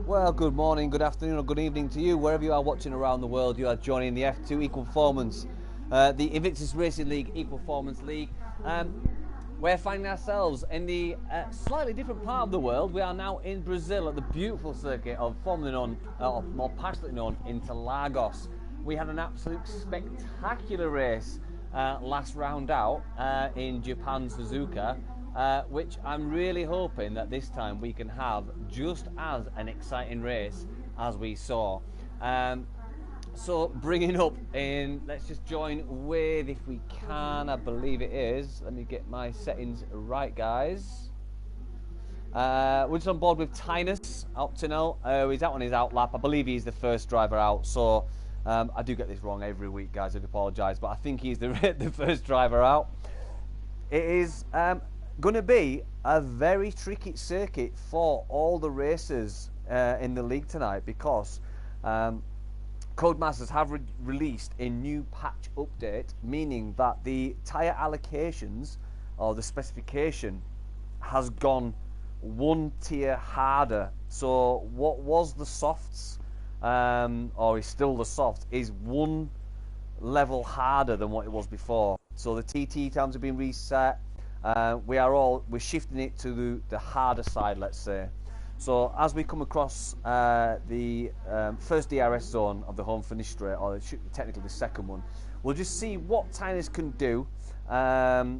Well, good morning, good afternoon, or good evening to you. Wherever you are watching around the world, you are joining the F2 Equal Performance, the Invictus Racing League Equal Performance League. We're finding ourselves in the slightly different part of the world. We are now in Brazil at the beautiful circuit of formerly known, or more passionately known, Interlagos. We had an absolute spectacular race last round out in Japan's Suzuka. Which I'm really hoping that this time we can have just as an exciting race as we saw. So bringing up in, let's just join with, if we can, I believe it is. Let me get my settings right, guys. We're just on board with Tynus Optinel. He's out on his out lap. I believe he's the first driver out, so I do get this wrong every week, guys. I do apologise, but I think he's the first driver out. It is going to be a very tricky circuit for all the racers in the league tonight, because Codemasters have released a new patch update, meaning that the tyre allocations or the specification has gone one tier harder. So what was the softs, or is still the soft, is one level harder than what it was before. So the TT times have been reset. We're shifting it to the harder side, let's say. So as we come across the first DRS zone of the home finish straight, or technically the second one, we'll just see what Tynus can do as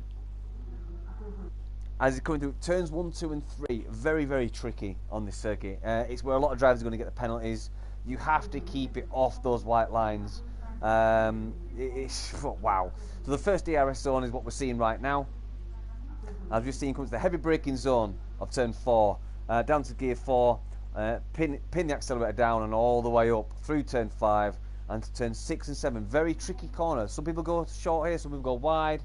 he's coming through turns 1, 2 and 3. Very, very tricky on this circuit. It's where a lot of drivers are going to get the penalties. You have to keep it off those white lines. Wow. So the first DRS zone is what we're seeing right now. As we've seen, comes the heavy braking zone of turn 4, down to gear 4, pin the accelerator down and all the way up through turn 5 and to turn 6 and 7. Very tricky corners. Some people go short here, some people go wide.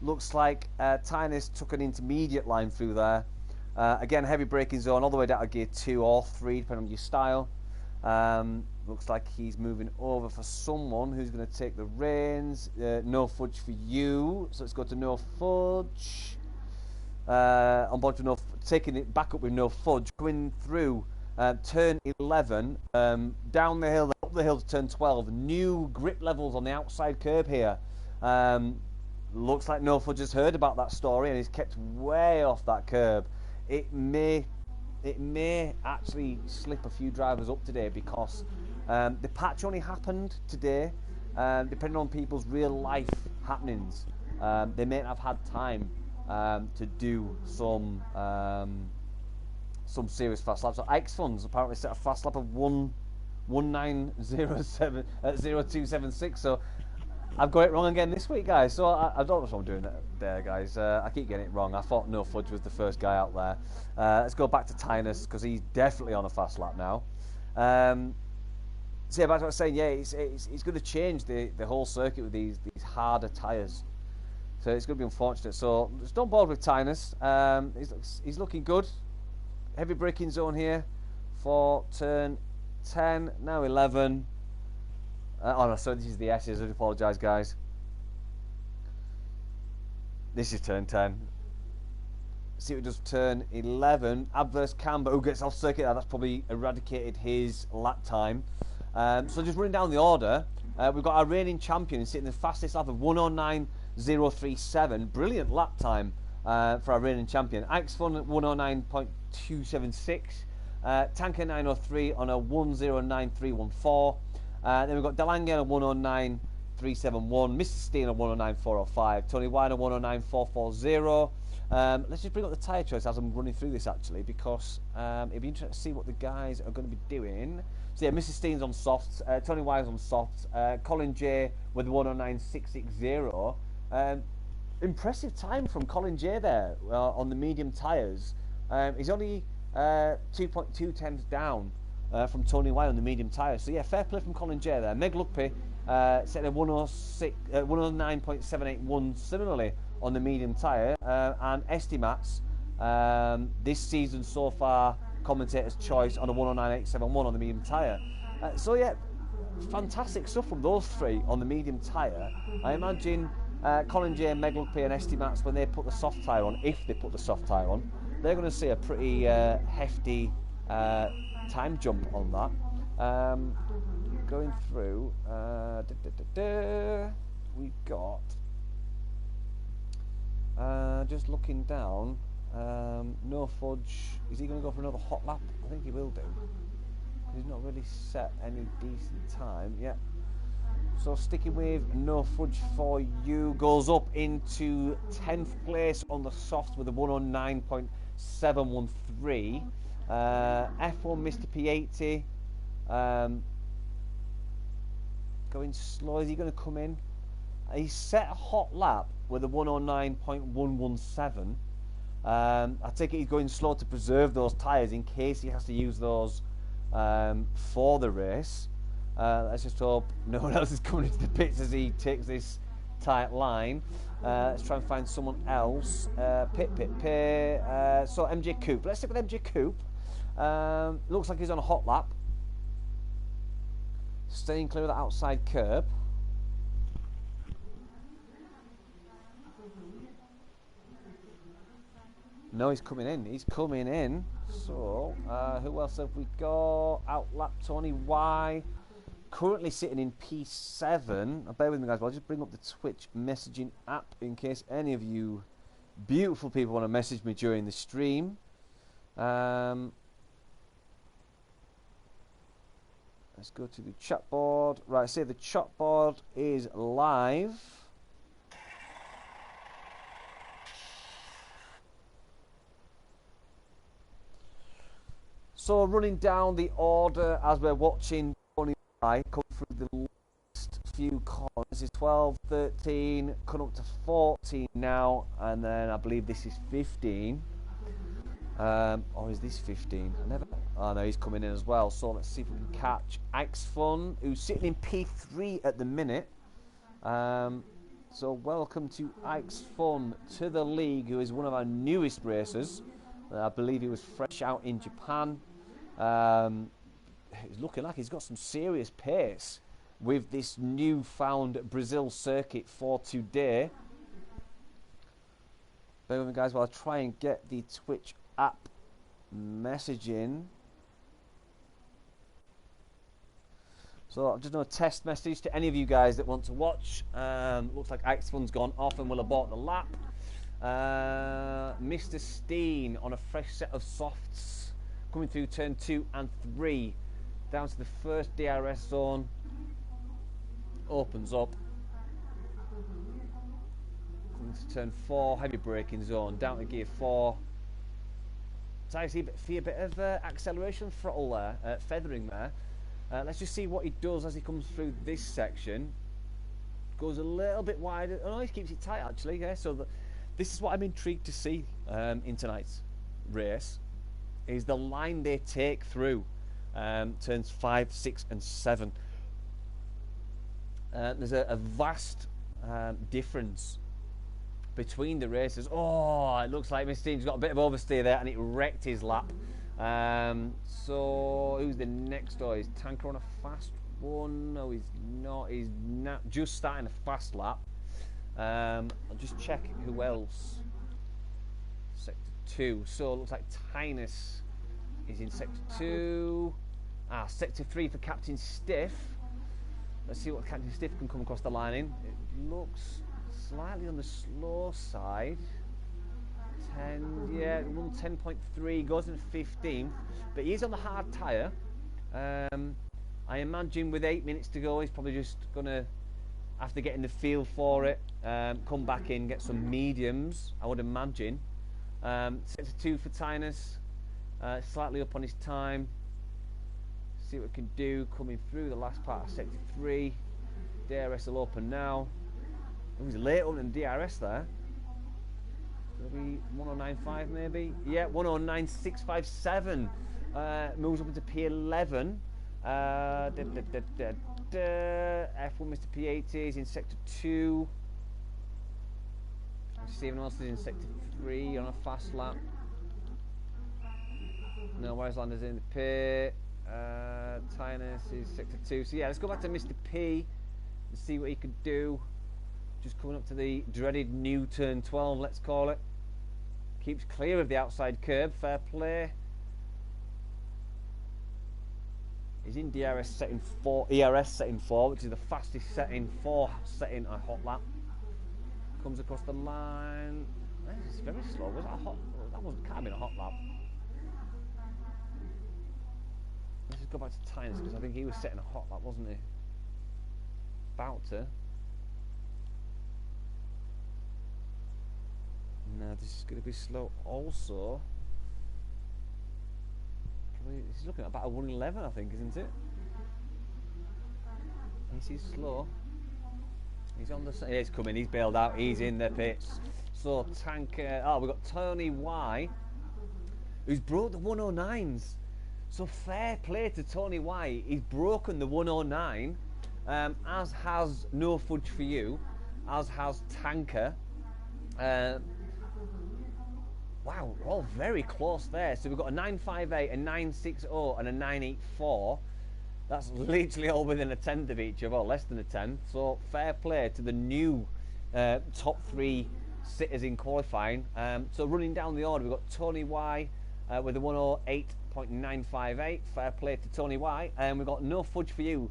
Looks like Tynus took an intermediate line through there. Again, heavy braking zone all the way down to gear 2 or 3, depending on your style. Looks like he's moving over for someone who's going to take the reins. No fudge for you, so let's go to no fudge. On board to no, taking it back up with no fudge, going through turn 11, down the hill, up the hill to turn 12. New grip levels on the outside curb here. Looks like no fudge has heard about that story and he's kept way off that curb. It may actually slip a few drivers up today, because the patch only happened today. Depending on people's real life happenings, they may not have had time to do some serious fast laps. So Ike's Funds apparently set a fast lap of 1:19.0276. So I've got it wrong again this week, guys. So I don't know what I'm doing there, guys. I keep getting it wrong. I thought No Fudge was the first guy out there. Let's go back to Tynus, because he's definitely on a fast lap now. So yeah, back to what I was saying. Yeah, it's going to change the whole circuit with these harder tyres. So it's going to be unfortunate. So just don't bother with Tynus. He's looking good. Heavy braking zone here for turn 10, now 11. Oh no, so this is the S's. I do apologise, guys. This is turn 10. See what it does turn 11. Adverse camber. Who gets off circuit? That's probably eradicated his lap time. So just running down the order, we've got our reigning champion sitting the fastest lap of 1:09.037. Brilliant lap time for our reigning champion. Ike's Fun at 1:09.276. Tanker 903 on a 1:09.314. Then we've got Delange on a 1:09.371. Mr. Steen on 1:09.405. Tony Wine on 1:09.440. Let's just bring up the tyre choice as I'm running through this, actually, because it'd be interesting to see what the guys are going to be doing. So yeah, Mrs. Steen's on softs, Tony Wire's on softs, Colin J with 1:09.660. Impressive time from Colin J there on the medium tyres. He's only 2.2 tenths down from Tony Wire on the medium tyres. So yeah, fair play from Colin J there. Meg Luckpy setting a 1:09.781 similarly on the medium tyre. And Estimats this season so far, commentator's choice on a 1:09.871 on the medium tyre. So yeah, fantastic stuff from those three on the medium tyre. I imagine Colin J, Meg Luckpy and Estimats, when they put the soft tyre on, if they put the soft tyre on, they're going to see a pretty hefty time jump on that. Going through, we've got, just looking down, no fudge. Is he going to go for another hot lap? I think he will do. He's not really set any decent time. Yeah. So sticking with no fudge for you, goes up into 10th place on the soft with a 109.713. F1 Mr. P80. Going slow. Is he going to come in? He's set a hot lap with a 109.117. I take it he's going slow to preserve those tyres in case he has to use those for the race. Let's just hope no one else is coming into the pits as he takes this tight line. Let's try and find someone else. So MJ Coupe. Let's stick with MJ Coupe. Looks like he's on a hot lap. Staying clear of the outside curb. No, he's coming in. He's coming in. So, who else have we got? Outlap Tony Y. Currently sitting in P7. Bear with me, guys. I'll just bring up the Twitch messaging app in case any of you beautiful people want to message me during the stream. Let's go to the chat board. Right, say the chat board is live. So running down the order as we're watching Tony I come through the last few corners. This is 12, 13, come up to 14 now, and then I believe this is 15. Or is this 15? Oh no, he's coming in as well. So let's see if we can catch Ike's Fun, who's sitting in P3 at the minute. So welcome to Ike's Fun to the league, who is one of our newest racers. I believe he was fresh out in Japan. He's looking like he's got some serious pace with this newfound Brazil circuit for today. Bear with me, guys, while I try and get the Twitch app messaging. So I've just done a test message to any of you guys that want to watch. Looks like Ike's Fun's gone off and will have bought the lap. Mr. Steen on a fresh set of softs coming through turn 2 and 3 down to the first DRS zone. Opens up. Coming to turn 4, heavy braking zone, down to gear 4. So I see a bit of acceleration throttle there, feathering there. Let's just see what he does as he comes through this section. Goes a little bit wider. Oh no, he keeps it tight actually. Yeah, so this is what I'm intrigued to see in tonight's race, is the line they take through turns 5, 6 and 7. There's a vast difference between the races. Oh, it looks like Mr. Dean's got a bit of oversteer there and it wrecked his lap. So who's the next? Oh, is Tanker on a fast one? No, he's not. He's not just starting a fast lap. I'll just check who else. Sector 2. So it looks like Tynus is in Sector 2. Sector 3 for Captain Stiff. Let's see what Captain Stiff can come across the line in. It looks slightly on the slow side. 10, yeah, run 10.3, goes into 15th, but he is on the hard tyre. I imagine with 8 minutes to go, he's probably just going to, after getting the feel for it, come back in, get some mediums, I would imagine. Sector 2 for Tynus, slightly up on his time. See what we can do coming through the last part of Sector 3. DRS will open now. Oh, he's late on the DRS there. Maybe 109.5 maybe? Yeah, 109.657. Moves up into P11. F1 Mr. P80 is in Sector 2. Stephen else is in Sector 3 on a fast lap. No, Wiselander's in the pit. Tynus is Sector 2. So yeah, let's go back to Mr. P and see what he could do. Just coming up to the dreaded new turn 12, let's call it. Keeps clear of the outside curb, fair play. He's in DRS setting 4, ERS setting 4, which is the fastest setting for setting a hot lap. Comes across the line. It's very slow. Was that a hot? That wasn't. Can't have been a hot lap. Let's just go back to Tynes because I think he was setting a hot lap, wasn't he? About to. No, this is going to be slow. Also, probably he's looking at about a 1:11, I think, isn't it? He's slow. He's on the. He's coming. He's bailed out. He's in the pits. So Tanker. Oh, we've got Tony Y, who's broke the 109s. So fair play to Tony Y. He's broken the 109, as has No Fudge for You, as has Tanker. Wow, we're all very close there. So we've got a 958, a 960, and a 984. That's literally all within a tenth of each other, less than a tenth. So fair play to the new top 3 sitters in qualifying. So running down the order, we've got Tony Y with a 108.958. Fair play to Tony Y. And we've got No Fudge for You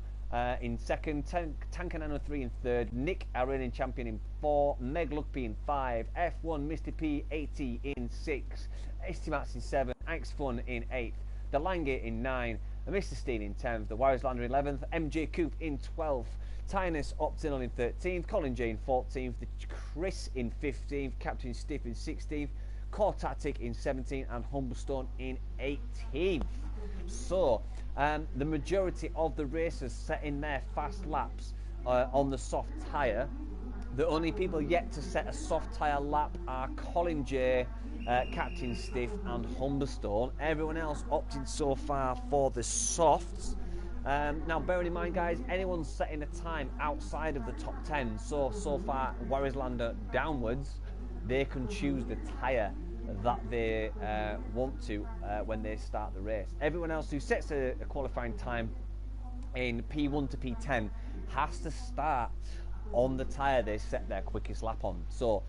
in second, Tanker 903 in third, Nick, our reigning champion, in 4, Meg Luckby in 5, F1 Mr. P 80 in 6, Estimats in 7, Ike's Fun in 8th, Delangate in 9, Mr. Steen in 10th, the Wirelander in 11th, MJ Coop in 12th, Tynus Optinol in 13th, Colin J in 14th, Chris in 15th, Captain Stiff in 16th, Core Tactic in 17th, and Humblestone in 18th. So, the majority of the racers setting their fast laps on the soft tyre. The only people yet to set a soft tyre lap are Colin J, Captain Stiff and Humberstone. Everyone else opted so far for the softs. Now bearing in mind, guys, anyone setting a time outside of the top 10, so far Warriorslander downwards, they can choose the tyre that they want to when they start the race. Everyone else who sets a qualifying time in P1 to P10 has to start on the tyre they set their quickest lap on. So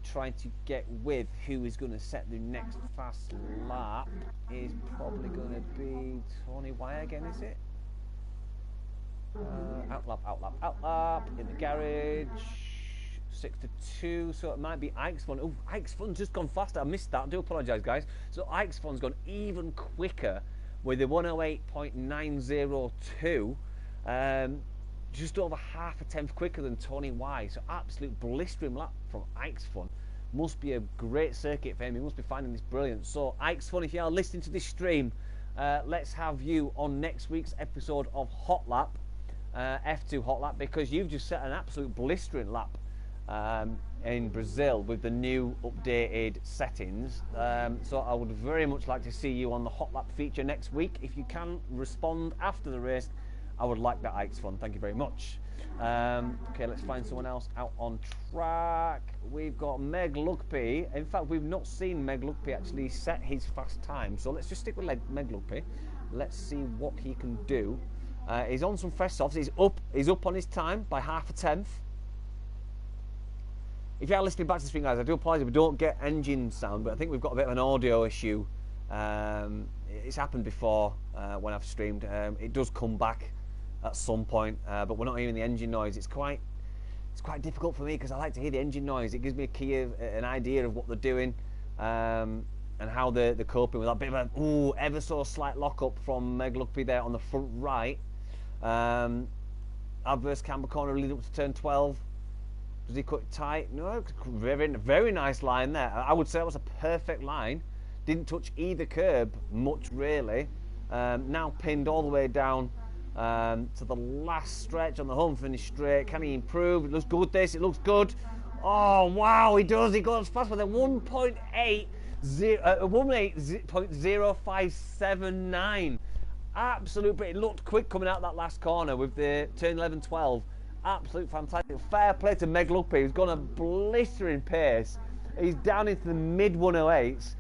trying to get with who is going to set the next fast lap is probably going to be Tony Y again, is it? Outlap in the garage. 6 to 2, so it might be Ike's Fun. Oh, Ike's Fun's just gone faster. I missed that. I do apologise, guys. So Ike's Fun's gone even quicker with a 108.902. Just over half a tenth quicker than Tony Y. So absolute blistering lap from Ike's Fun. Must be a great circuit for him. He must be finding this brilliant. So Ike's Fun, if you are listening to this stream, let's have you on next week's episode of Hot Lap, F2 Hot Lap, because you've just set an absolute blistering lap in Brazil with the new updated settings. So I would very much like to see you on the Hot Lap feature next week. If you can respond after the race, I would like that. Ike's Fun, thank you very much. Okay, let's find someone else out on track. We've got Meg Luckby. In fact, we've not seen Meg Luckby actually set his fast time, so let's just stick with Meg Luckby. Let's see what he can do. He's on some fresh softs. He's up on his time by half a tenth. If you are listening back to the stream, guys, I do apologise if we don't get engine sound, but I think we've got a bit of an audio issue. It's happened before when I've streamed. It does come back at some point, but we're not hearing the engine noise. It's quite difficult for me because I like to hear the engine noise. It gives me an idea of what they're doing and how they're coping with that bit of a ever so slight lock up from Meg Luckby there on the front right. Adverse camber corner leading up to turn 12. Does he cut it tight? No, very nice line there. I would say that was a perfect line. Didn't touch either curb much really. Now pinned all the way down to the last stretch on the home finish straight. Can he improve? It looks good, this. It looks good. Oh, wow, he does. He goes fast with a 1.057.9. Absolute, but it looked quick coming out that last corner with the turn 11-12. Absolute fantastic. Fair play to Meg Luckby, who's gone a blistering pace. He's down into the mid 108s.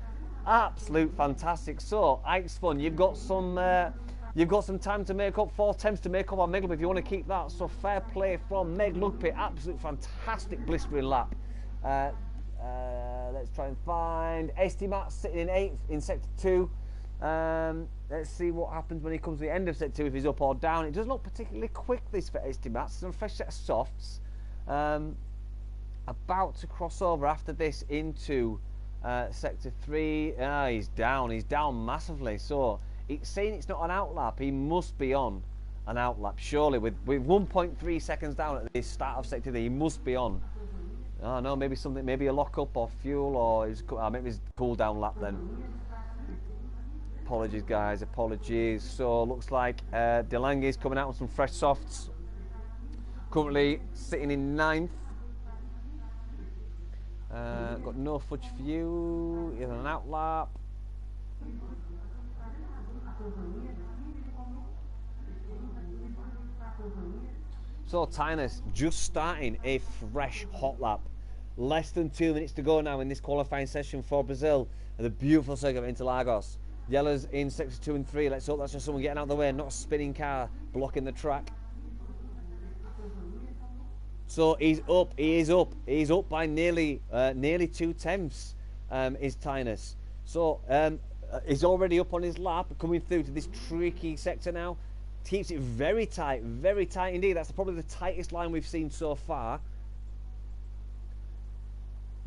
Absolute fantastic. So, Ike's Fun, you've got some time to make up, 4 attempts to make up on Meg Luckby if you want to keep that. So fair play from Meg Luckby. Absolute fantastic blistering lap. Let's try and find Estimat sitting in 8th in sector 2. Let's see what happens when he comes to the end of set 2, if he's up or down. It doesn't look particularly quick, this for Estimat. Some fresh set of softs. About to cross over after this into sector 3. He's down massively. So it's saying it's not an outlap. He must be on an outlap, surely. With 1.3 seconds down at the start of sector 3, he must be on. Oh no, maybe something, maybe a lock-up or fuel, or maybe his cool-down lap then. Apologies, guys, apologies. So looks like Delange's coming out with some fresh softs. Currently sitting in 9th. Got no fudge for you. Here's an outlap. So Tynus just starting a fresh hot lap. Less than 2 minutes to go now in this qualifying session for Brazil at the beautiful circuit of Interlagos. Yellow's in sectors 2 and 3. Let's hope that's just someone getting out of the way, not a spinning car blocking the track. So he's up. He's up by nearly 2/10. Is Tynus. So he's already up on his lap, coming through to this tricky sector now. Keeps it very tight indeed. That's probably the tightest line we've seen so far.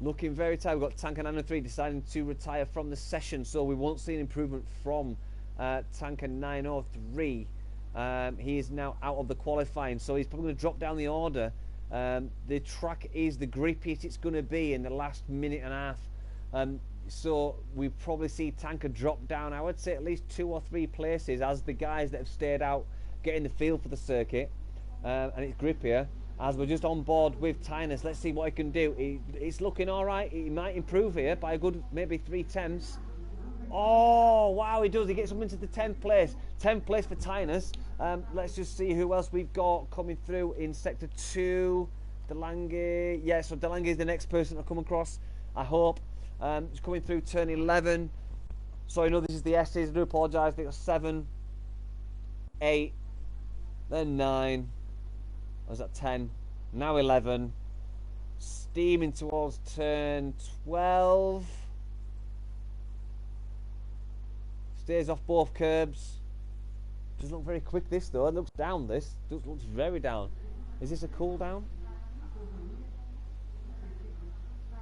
Looking very tight. We've got Tanker 903 deciding to retire from the session, so we won't see an improvement from Tanker 903. He is now out of the qualifying, so he's probably going to drop down the order. The track is the grippiest it's going to be in the last minute and a half. So we probably see Tanker drop down, I would say, at least 2 or 3 places as the guys that have stayed out getting the feel for the circuit. And it's grippier. As we're just on board with Tynus, let's see what he can do. It's looking all right. He might improve here by a good maybe 3/10. Oh, wow, he does. He gets up into the 10th place. 10th place for Tynus. Let's just see who else we've got coming through in sector 2. Delange. Yeah, so Delange is the next person to come across, I hope. It's coming through turn 11. So I know this is the S's. I do apologise. They got 7, 8, then 9. Was that 10? Now 11. Steaming towards turn 12. Stays off both curbs. Doesn't look very quick, this though. It looks down, this. Looks very down. Is this a cool down?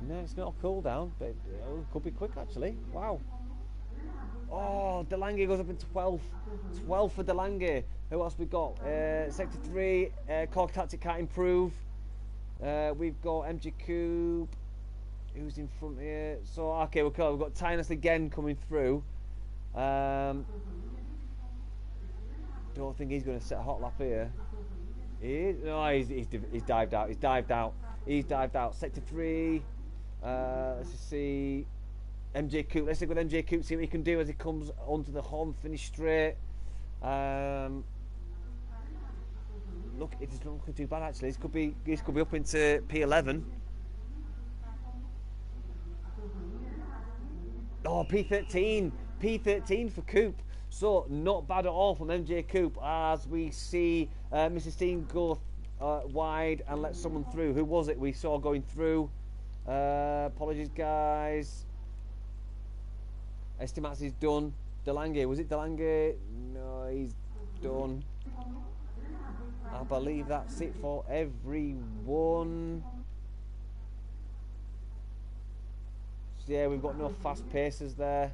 No, it's not a cool down, but it could be quick actually. Wow. Oh, Delange goes up in 12th. 12th for Delange. Who else we got? Sector 3, Cork Tactic can't improve. We've got MG Coupe. Who's in front here? So, okay, we've got Tynus again coming through. Don't think he's going to set a hot lap here. No, he's dived out. He's dived out. Sector 3. Let's just see. MJ Coupe. Let's stick with MJ Coupe. See what he can do as he comes onto the home finish straight. Look, it doesn't look too bad actually. This could be up into P11. Oh, P13 for Coupe. So not bad at all from MJ Coupe as we see Mrs. Steen go wide and let someone through. Who was it we saw going through? Apologies, guys. Estimats is done. Delange, was it Delange? No, he's done. I believe that's it for everyone. So yeah, we've got no fast pacers there.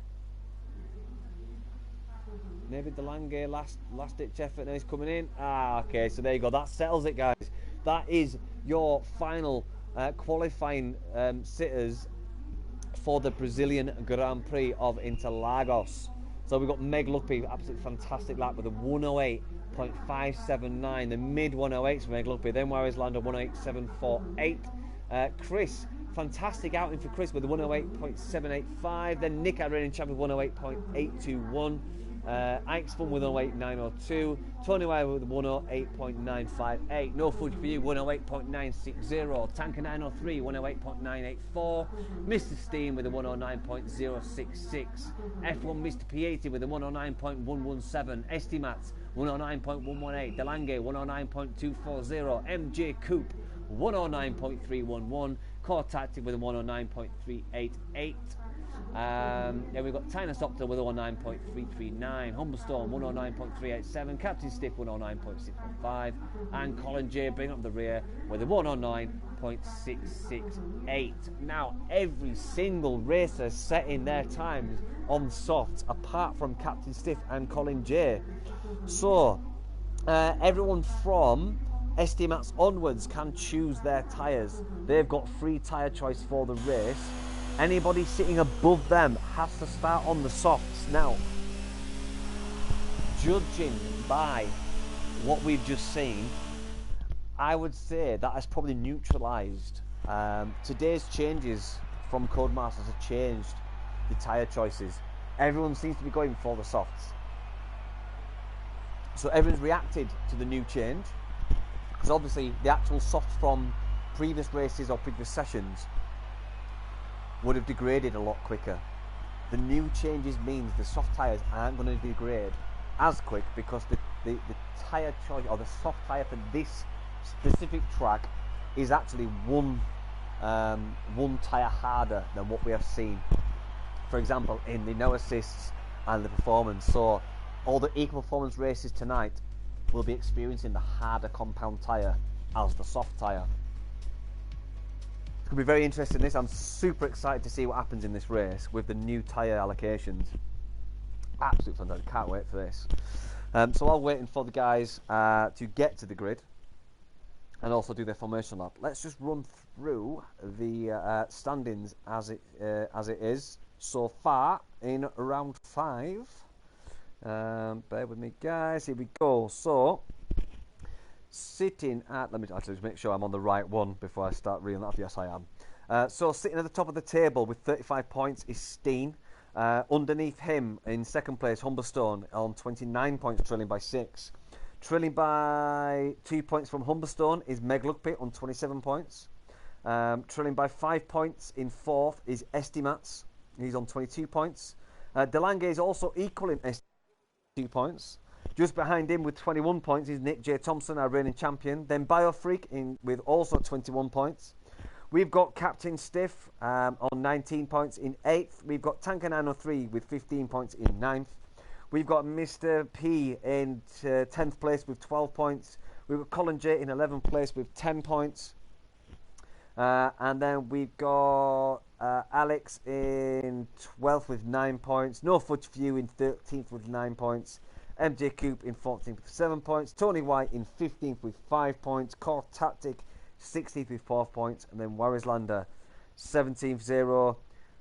Maybe Delange, last ditch effort. Now he's coming in. Okay, so there you go. That settles it, guys. That is your final qualifying sitters for the Brazilian Grand Prix of Interlagos. So we've got Meg Luckby, absolutely fantastic lap with a 108.579, the mid 108s for Meg Luckby. Then Juarez Lando 108.748. Chris, fantastic outing for Chris with a 108.785. Then Nick Adrian Champ with 108.821. Ike's Fun with 108.902. Tony Wire with 108.958. No Fudge for you, 108.960. Tanker 903, 108.984. Mr. Steam with a 109.066. F1 Mr. P80 with a 109.117. Estimats 109.118. Delange 109.240. MJ Coupe 109.311. Core Tactic with a 109.388. Then we've got Tynus Doctor with 109.339, Humberstone 109.387, Captain Stiff 109.615, and Colin J bring up the rear with a 109.668. Now, every single racer setting their times on softs, apart from Captain Stiff and Colin J. So, everyone from SD Mats onwards can choose their tyres. They've got free tyre choice for the race. Anybody sitting above them has to start on the softs. Now, judging by what we've just seen, I would say that has probably neutralised. Today's changes from Codemasters have changed the tyre choices. Everyone seems to be going for the softs. So everyone's reacted to the new change, because obviously the actual softs from previous races or previous sessions would have degraded a lot quicker. The new changes means the soft tyres aren't going to degrade as quick, because the tyre choice, or the soft tyre for this specific track, is actually one tyre harder than what we have seen, for example, in the no assists and the performance. So all the equal performance races tonight will be experiencing the harder compound tyre as the soft tyre. It's going to be very interesting, this. I'm super excited to see what happens in this race with the new tyre allocations. Absolutely fantastic. Can't wait for this. So while waiting for the guys to get to the grid and also do their formation lap, let's just run through the standings as it is so far in round 5. Bear with me, guys. Here we go. So, sitting at, let me actually just make sure I'm on the right one before I start reeling that off. Yes, I am. So, sitting at the top of the table with 35 points is Steen. Underneath him, in second place, Humberstone on 29 points, trailing by 6. Trailing by 2 points from Humberstone is Meg Lugby on 27 points. Trailing by 5 points in fourth is Estimats. He's on 22 points. Delange is also equaling Estimats. 2 points. Just behind him with 21 points is Nick J. Thompson, our reigning champion. Then Biofreak with also 21 points. We've got Captain Stiff on 19 points in 8th. We've got Tanker 903 with 15 points in 9th. We've got Mr. P in 10th place with 12 points. We've got Colin J in 11th place with 10 points. And then we've got Alex in 12th with 9 points. No Fudge View in 13th with 9 points. MJ Coop in 14th with 7 points. Tony White in 15th with 5 points. Core Tactic 16th with 4 points. And then Warrislander 17th 0.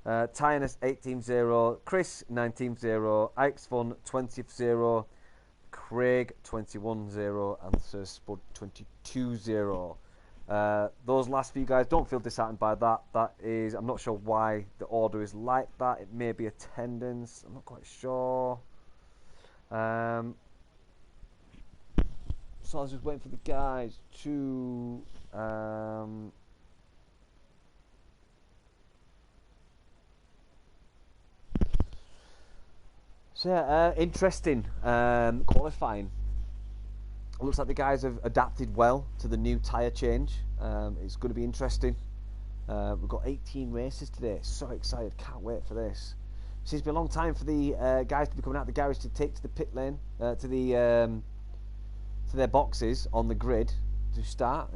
Tynus 18th 0. Chris 19th 0. Ike's Fun 20th 0. Craig 21 0. And Sir Spud 22 0. Those last few guys, don't feel disheartened by that. That is, I'm not sure why the order is like that. It may be attendance, I'm not quite sure. So I was just waiting for the guys to interesting qualifying. It looks like the guys have adapted well to the new tyre change. It's going to be interesting. We've got 18 races today. So excited. Can't wait for this. Seems to be a long time for the guys to be coming out of the garage to take to the pit lane, to their boxes on the grid to start.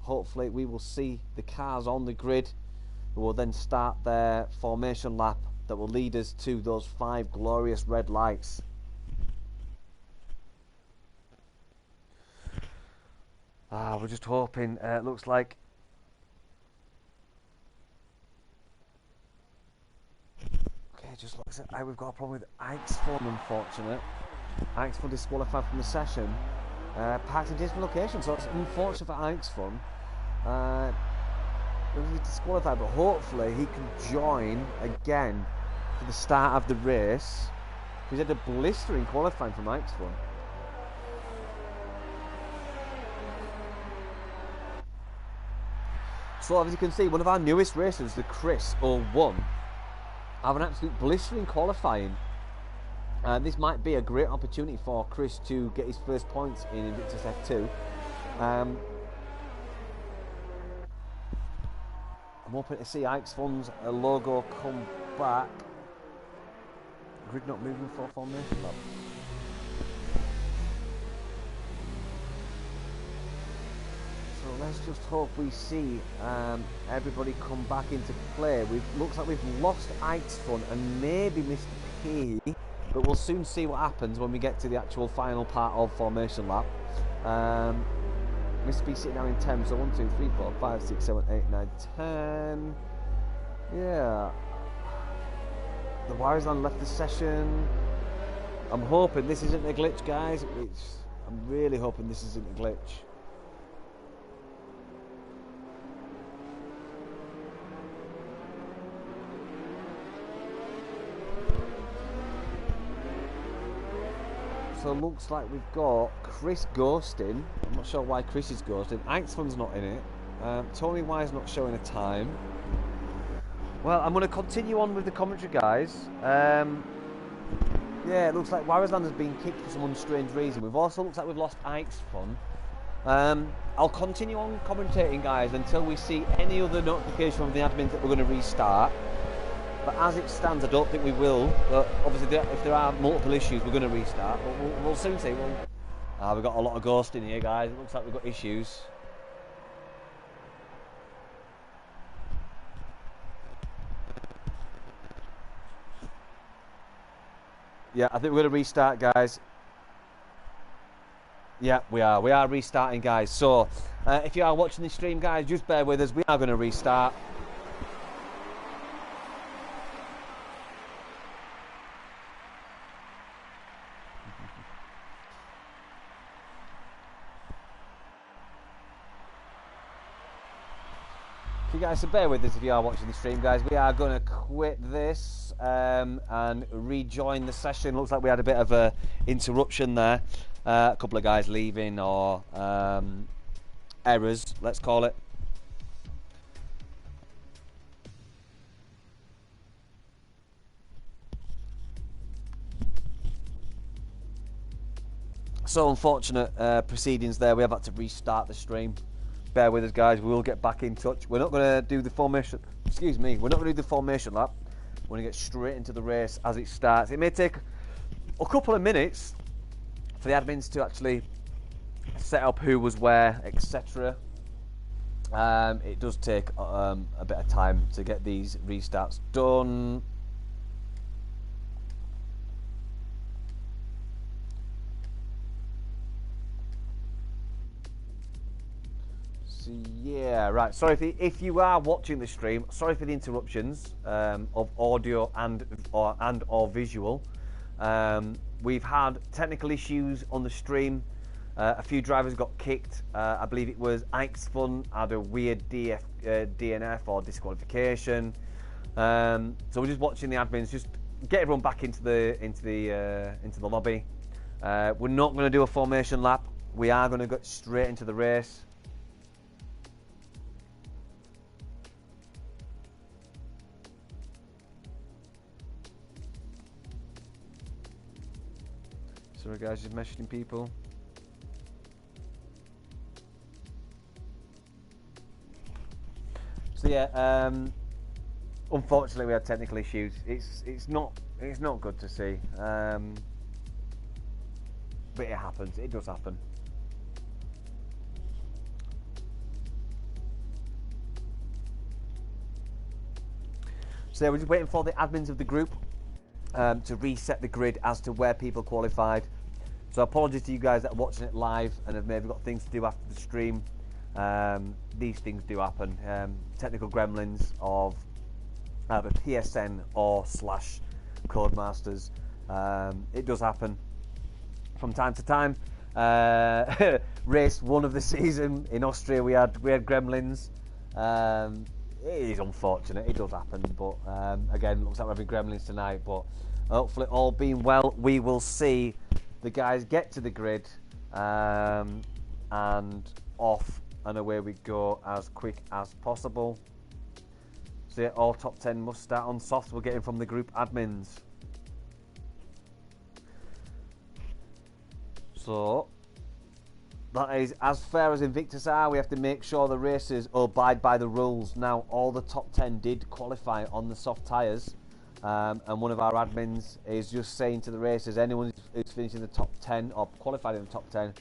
Hopefully we will see the cars on the grid who will then start their formation lap that will lead us to those 5 glorious red lights. We're just hoping. Looks like just looks like we've got a problem with Ike's Fun, unfortunate. Ike's Fun disqualified from the session. Parked in different location, so it's unfortunate for Ike's Fun. He's disqualified, but hopefully he can join again for the start of the race. He's had a blistering qualifying from Ike's Fun. So as you can see, one of our newest racers, the Chris 01, have an absolute blistering qualifying. This might be a great opportunity for Chris to get his first points in Invictus F2. I'm hoping to see Ike's Fun's logo come back. Grid not moving for formation lap. So let's just hope we see everybody come back into play. Looks like we've lost Ike's Fun and maybe Mr. P, but we'll soon see what happens when we get to the actual final part of formation lap. Mr. P sitting down in 10, so 1, 2, 3, 4, 5, 6, 7, 8, 9, 10. Yeah. The Wiresland left the session. I'm hoping this isn't a glitch, guys. I'm really hoping this isn't a glitch. So looks like we've got Chris ghosting. I'm not sure why Chris is ghosting. Axfon's not in it. Tony Y's not showing a time. Well, I'm going to continue on with the commentary, guys. Yeah, it looks like Wiresland has been kicked for some strange reason. We've also looks like we've lost Ike's Fun. I'll continue on commentating, guys, until we see any other notification from the admins that we're going to restart. But as it stands, I don't think we will. But obviously, if there are multiple issues, we're going to restart. But we'll soon see. We've got a lot of ghosting here, guys. It looks like we've got issues. Yeah, I think we're going to restart, guys. Yeah, we are. We are restarting, guys. So, if you are watching the stream, guys, just bear with us. We are going to restart. You guys, so bear with us if you are watching the stream, guys. We are going to quit this and rejoin the session. Looks like we had a bit of a interruption there. A couple of guys leaving or errors, let's call it. So unfortunate proceedings there. We have had to restart the stream. Bear with us, guys. We will get back in touch. We're not going to do the formation. Excuse me. We're not going to do the formation lap. We're going to get straight into the race as it starts. It may take a couple of minutes for the admins to actually set up who was where, etc. It does take a bit of time to get these restarts done. Yeah, right. Sorry if you are watching the stream. Sorry for the interruptions of audio and or visual. We've had technical issues on the stream. A few drivers got kicked. I believe it was Ike's Fun had a weird DNF or disqualification. So we're just watching the admins just get everyone back into the lobby. We're not going to do a formation lap. We are going to go straight into the race. Sorry guys, just messaging people. So yeah, unfortunately we had technical issues. It's not good to see, but it happens. It does happen. So yeah, we're just waiting for the admins of the group to reset the grid as to where people qualified. So apologies to you guys that are watching it live and have maybe got things to do after the stream. These things do happen. Technical gremlins of either PSN or / Codemasters. It does happen from time to time. Race 1 of the season in Austria, we had gremlins. It is unfortunate, it does happen, but again, looks like we're having gremlins tonight, but hopefully all being well, we will see the guys get to the grid and off and away we go as quick as possible. So yeah, all top 10 must start on soft. We're getting from the group admins. So that is as fair as Invictus are. We have to make sure the racers abide by the rules. Now, all the top 10 did qualify on the soft tyres. and one of our admins is just saying to the racers, anyone who's finishing the top 10 or qualified in the top 10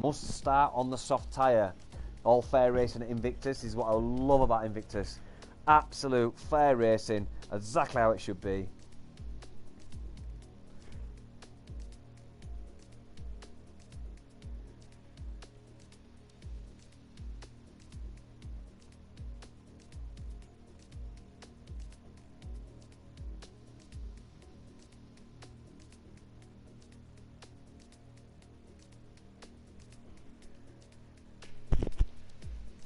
must start on the soft tyre. All fair racing at Invictus is what I love about Invictus. Absolute fair racing, exactly how it should be.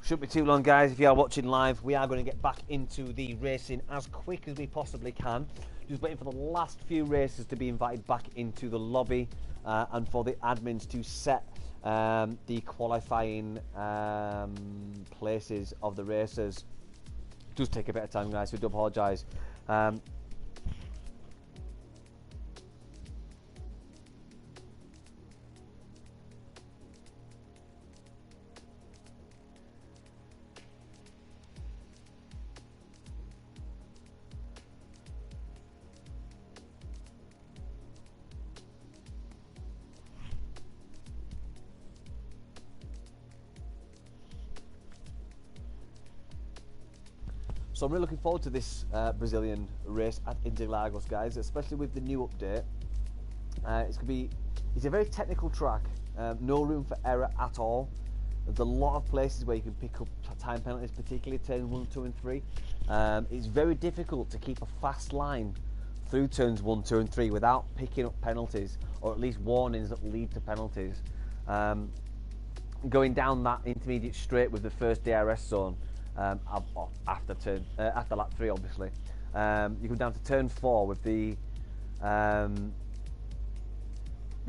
Shouldn't be too long, guys. If you are watching live, we are going to get back into the racing as quick as we possibly can. Just waiting for the last few racers to be invited back into the lobby and for the admins to set the qualifying places of the racers. Does take a bit of time, guys, so I do apologise. So I'm really looking forward to this Brazilian race at Interlagos, guys, especially with the new update. It's a very technical track, no room for error at all. There's a lot of places where you can pick up time penalties, particularly turns 1, 2 and 3. It's very difficult to keep a fast line through turns 1, 2 and 3 without picking up penalties, or at least warnings that lead to penalties. Going down that intermediate straight with the first DRS zone, after lap 3, obviously. You go down to turn 4 with the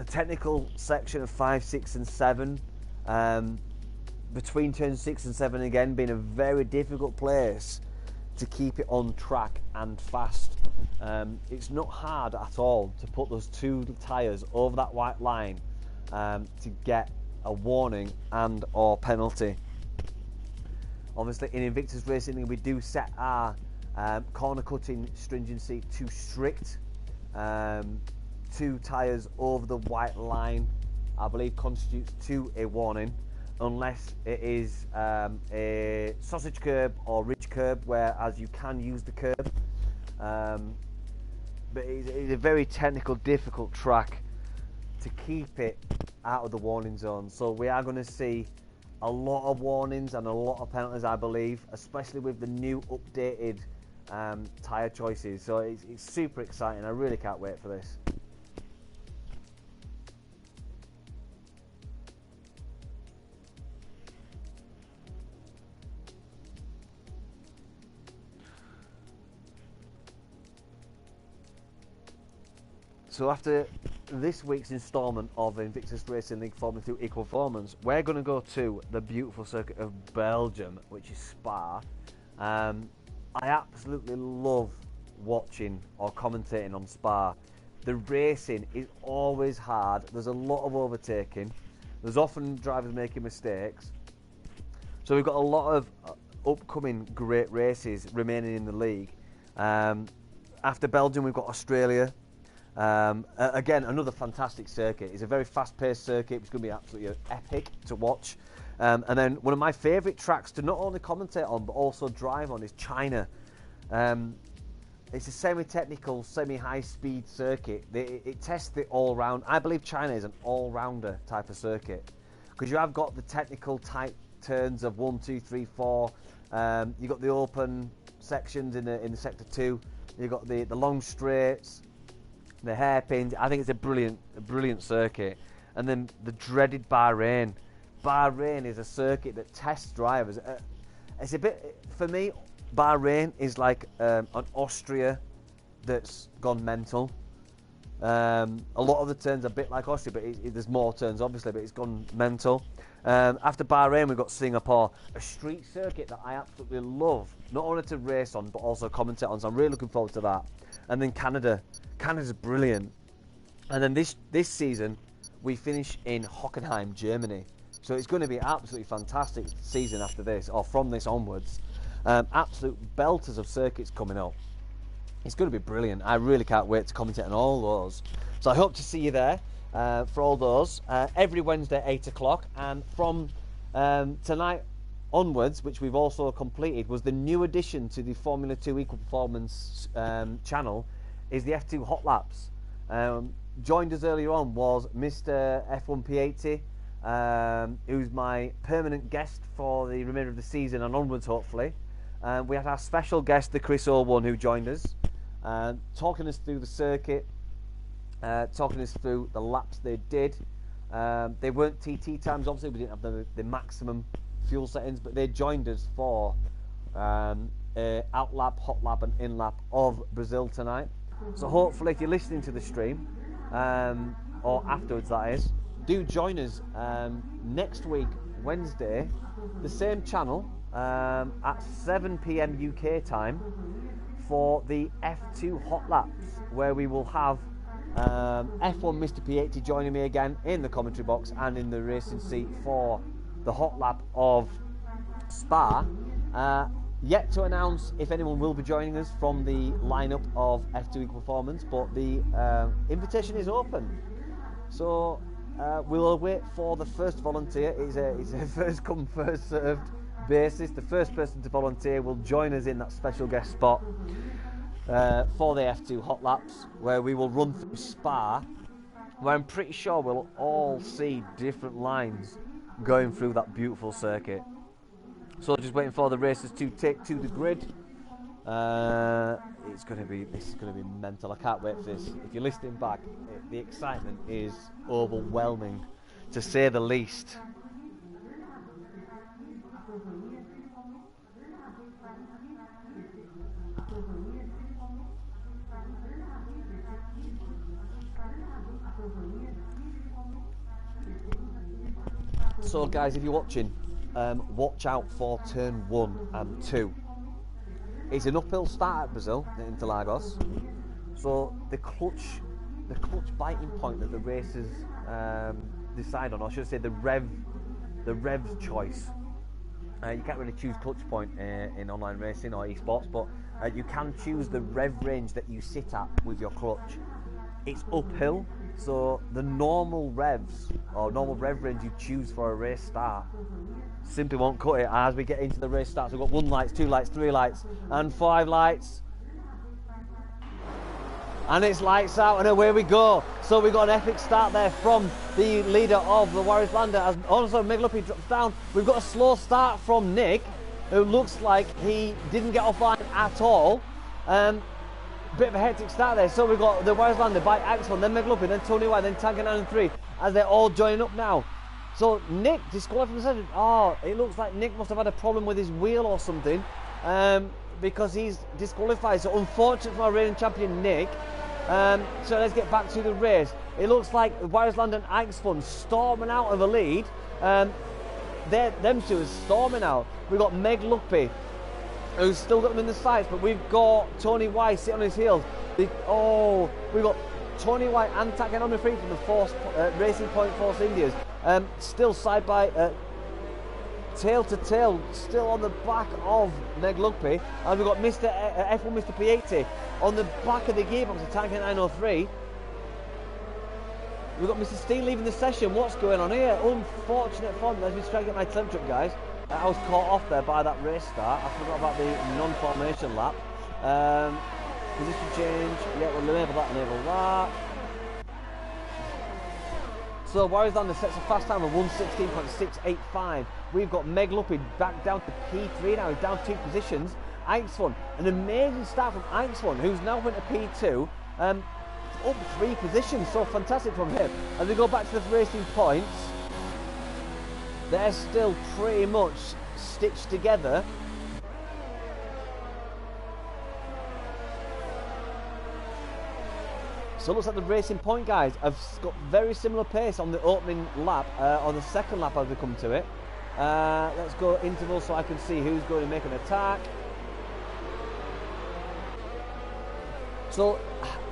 technical section of 5, 6 and 7, between turn 6 and 7 again being a very difficult place to keep it on track and fast. It's not hard at all to put those two tyres over that white line to get a warning and or penalty. Obviously in Invictus Racing we do set our corner cutting stringency to strict. 2 tyres over the white line, I believe, constitutes to a warning, unless it is a sausage curb or ridge curb, whereas you can use the curb. But it's a very technical, difficult track to keep it out of the warning zone. So we are going to see a lot of warnings and a lot of penalties, I believe, especially with the new updated tyre choices. So it's super exciting. I really can't wait for this. So after this week's instalment of Invictus Racing League Formula 2 Equal Performance, we're going to go to the beautiful circuit of Belgium, which is Spa. I absolutely love watching or commentating on Spa. The racing is always hard. There's a lot of overtaking. There's often drivers making mistakes. So we've got a lot of upcoming great races remaining in the league. After Belgium, we've got Australia. Again, another fantastic circuit. It's a very fast-paced circuit, which is going to be absolutely epic to watch. And then one of my favourite tracks to not only commentate on, but also drive on is China. It's a semi-technical, semi-high-speed circuit. It tests the all-round. I believe China is an all-rounder type of circuit, because you have got the technical type turns of 1, 2, 3, 4. You've got the open sections in the sector 2. You've got the long straights, the hairpins. I think it's a brilliant circuit. And then the dreaded Bahrain. Bahrain is a circuit that tests drivers. It's a bit, for me, Bahrain is like an Austria that's gone mental. A lot of the turns are a bit like Austria, but there's more turns obviously, but it's gone mental. After Bahrain, we've got Singapore, a street circuit that I absolutely love, not only to race on but also commentate on, so I'm really looking forward to that. And then Canada. Canada's brilliant. And then this season we finish in Hockenheim, Germany, so it's going to be an absolutely fantastic season after this, or from this onwards. Absolute belters of circuits coming up. It's going to be brilliant. I really can't wait to commentate on all those. So I hope to see you there for all those every Wednesday 8 o'clock. And from tonight onwards, which we've also completed, was the new addition to the Formula 2 Equal Performance channel, is the F2 Hot Laps. Joined us earlier on was Mr. F1 P80, who's my permanent guest for the remainder of the season and onwards, hopefully. We had our special guest, the Chris 01, who joined us, talking us through the circuit, talking us through the laps they did. They weren't TT times, obviously. We didn't have the maximum fuel settings, but they joined us for out lap, hot lap, and in lap of Brazil tonight. So hopefully, if you're listening to the stream, or afterwards, that is, do join us next week, Wednesday, the same channel, at 7 PM UK time, for the F2 Hot Laps, where we will have F1 Mr. P80 joining me again in the commentary box and in the racing seat for the hot lap of Spa. Yet to announce if anyone will be joining us from the lineup of F2 Equal Performance, but the invitation is open. So we'll wait for the first volunteer. It's a first come, first served basis. The first person to volunteer will join us in that special guest spot for the F2 Hot Laps, where we will run through Spa, where I'm pretty sure we'll all see different lines going through that beautiful circuit. So just waiting for the racers to take to the grid. This is going to be mental. I can't wait for this. If you're listening back, the excitement is overwhelming, to say the least. So guys, if you're watching, watch out for turn 1 and 2. It's an uphill start at Brazil, in Interlagos. So the clutch biting point that the racers decide on, or should I say the rev's choice. You can't really choose clutch point in online racing or esports, but you can choose the rev range that you sit at with your clutch. It's uphill, so the normal revs or normal rev range you choose for a race start simply won't cut it as we get into the race starts. We've got 1 light, 2 lights, 3 lights, and 5 lights. And it's lights out, and away we go. So we've got an epic start there from the leader of the Warriors Lander. As also Meglupi drops down, we've got a slow start from Nick, who looks like he didn't get off line at all. Bit of a hectic start there. So we've got the Warriors Lander by Axel, then Meglupi, then Tony White, then Tanker 9 and 3, as they're all joining up now. So Nick disqualified from the session. Oh, it looks like Nick must have had a problem with his wheel or something, because he's disqualified. So unfortunate for our reigning champion Nick. So let's get back to the race. It looks like Warriors Land and Ike's storming out of the lead. Them two are storming out. We've got Meg Luppy, who's still got them in the sights, but we've got Tony White sitting on his heels. We've got Tony White and Takanami Free from the Racing Point Force Indias. Still side by tail to tail, still on the back of Meg Luppy. And we've got F1 Mr. P80 on the back of the gearbox of Tanker 903. We've got Mr. Steen leaving the session. What's going on here? Unfortunate form. Let me try to get my telemetry up, guys. I was caught off there by that race start. I forgot about the non-formation lap. Position change. Yeah, we'll enable that. So Warriors Lander sets a fast time of 1:16.685. We've got Meg Luppy back down to P3 now. He's down 2 positions. Ixon, an amazing start from Ixon, who's now went to P2, up 3 positions. So fantastic from him. As we go back to the racing points, they're still pretty much stitched together. So it looks like the racing point guys have got very similar pace on the opening lap, on the second lap as we come to it. Let's go interval so I can see who's going to make an attack. So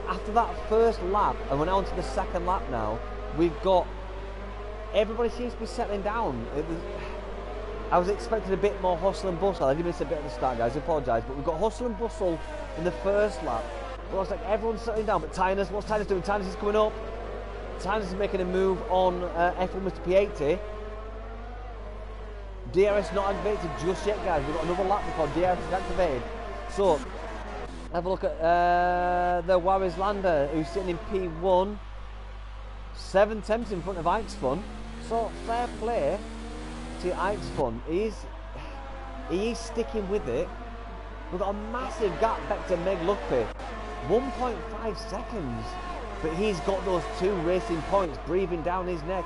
after that first lap, and we're now on to the second lap now, we've got, everybody seems to be settling down. I was expecting a bit more hustle and bustle. I did miss a bit at the start, guys, I apologise, but we've got hustle and bustle in the first lap. It looks like everyone's settling down, but Tynus, what's Tynus doing? Tynus is coming up. Tynus is making a move on F1 Mr. P80. DRS not activated just yet, guys. We've got another lap before DRS is activated. So, have a look at the Warislander, who's sitting in P1. 7 tenths in front of Ixfun. So, fair play to Ixfun. He is sticking with it. We've got a massive gap back to Meg Luckby. 1.5 seconds. But he's got those 2 racing points breathing down his neck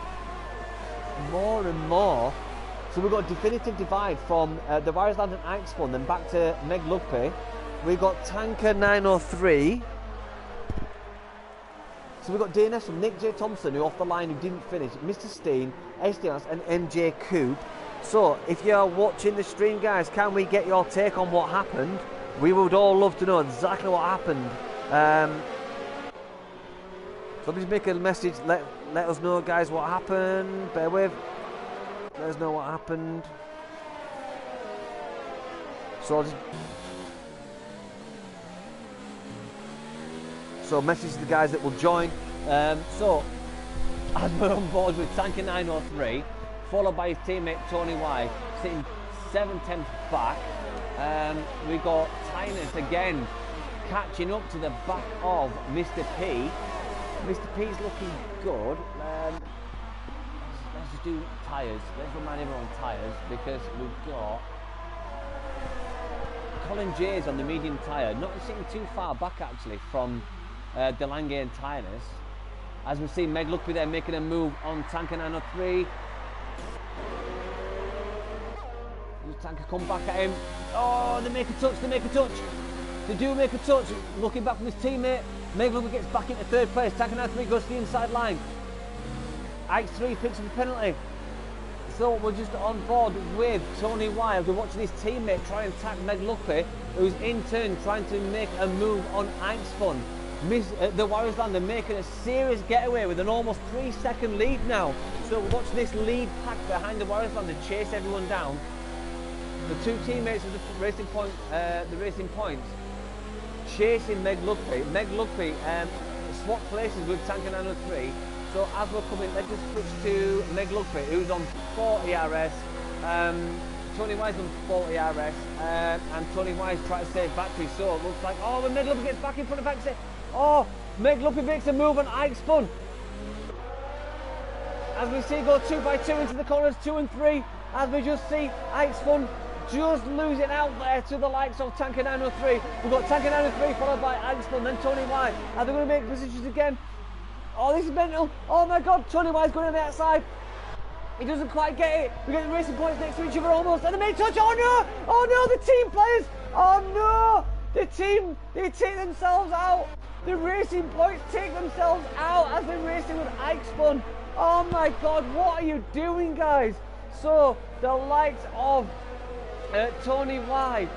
more and more. So we've got a definitive divide from the Warislander and Ixfun, then back to Meg Luckby. We've got Tanker 903. So we've got DNS from Nick J. Thompson, who off the line, who didn't finish. Mr. Steen, SDS and MJ Coop. So if you're watching the stream, guys, can we get your take on what happened? We would all love to know exactly what happened. So please make a message, let us know, guys, what happened. Bear with. Let us know what happened. So message to the guys that will join. So as we're on board with Tanker 903, followed by his teammate Tony Y, sitting 7 tenths back. We got Tynus again catching up to the back of Mr. P. Mr. P's looking good. Let's just do tyres. Let's remind everyone on tyres, because we've got Colin J's on the medium tyre, not sitting too far back actually from Delange and Tynus. As we see Meg Luckby there making a move on Tanker 903. Tanker come back at him. Oh, they make a touch, They do make a touch. Looking back from his teammate. Meg Luckby gets back into 3rd place. Tanker 903 goes to the inside line. X3 picks up a penalty. So we're just on board with Tony Wild. We're watching his teammate try and attack Meg Luckby, who's in turn trying to make a move on Ixfun. The Warislander making a serious getaway with an almost 3-second lead now. So we're watching this lead pack behind the Warislander chase everyone down. The 2 teammates of the racing points chasing Meg Luckby. Meg Luckby swapped places with Tanker 903. So as we're coming, let's just switch to Meg Luckby, who's on 40 RS. Tony Wise on 40 RS, and Tony Wise trying to save battery. So it looks like, oh, when Meg Luckby gets back in front of exit, oh, Meg Luckby makes a move on Ixfun. As we see go 2 by 2 into the corners, 2 and 3. As we just see Ixfun just losing out there to the likes of Tanker 903. We've got Tanker 903 followed by Ixfun, then Tony White. Are they going to make positions again? Oh, this is mental. Oh my God, Tony White's going on the outside. He doesn't quite get it. We get the racing points next to each other almost. And the main touch. Oh no! Oh no, the team players. Oh no! The team, they take themselves out. The racing points take themselves out as they're racing with Ixfun. Oh my God, what are you doing, guys? So, the likes of Tony White.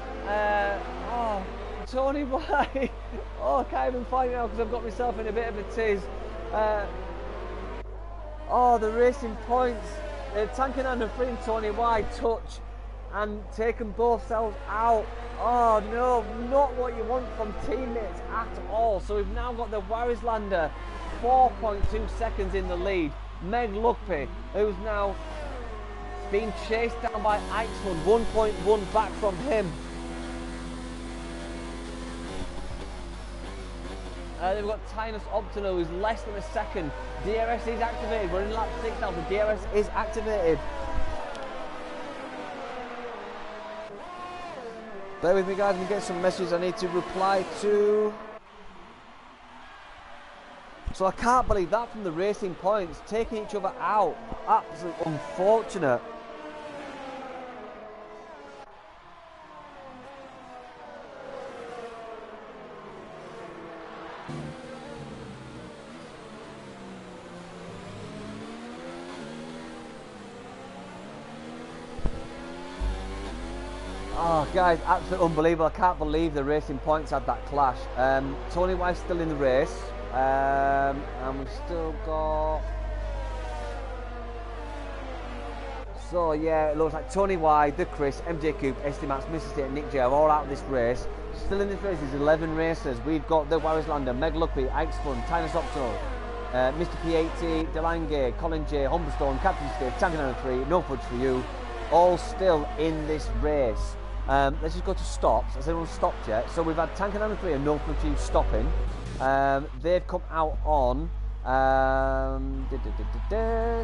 Tony White. Oh, I can't even find it now because I've got myself in a bit of a tiz. The racing points. Tanker 903 and Tony White touch and taken both selves out. Oh no, not what you want from teammates at all. So we've now got the Warislander 4.2 seconds in the lead. Meg Luckby, who's now being chased down by Ixfun, 1.1 back from him. Then we've got Tynus Optional, who's less than a second. DRS is activated. We're in lap 6 now. The DRS is activated. Bear with me, guys. I'm getting some messages I need to reply to. So I can't believe that from the racing points, taking each other out. Absolutely unfortunate. Oh, guys, absolutely unbelievable. I can't believe the racing points had that clash. Tony White's still in the race. And we've still got So yeah, it looks like Tony Y, The Chris, MJ Coop, SD Max, Mr. State, Nick J are all out of this race. Still in this race is 11 racers. We've got the Warriors Lander, Meg Luckby, Ike's Fun, Tinus Optional, Mr. P80, Delange, Colin J, Humberstone, Captain Steve, Tanker 3, No Fudge for You, all still in this race. Let's just go to stops. Has anyone stopped yet? So we've had Tanker 3 and No Fudge for You stopping. They've come out on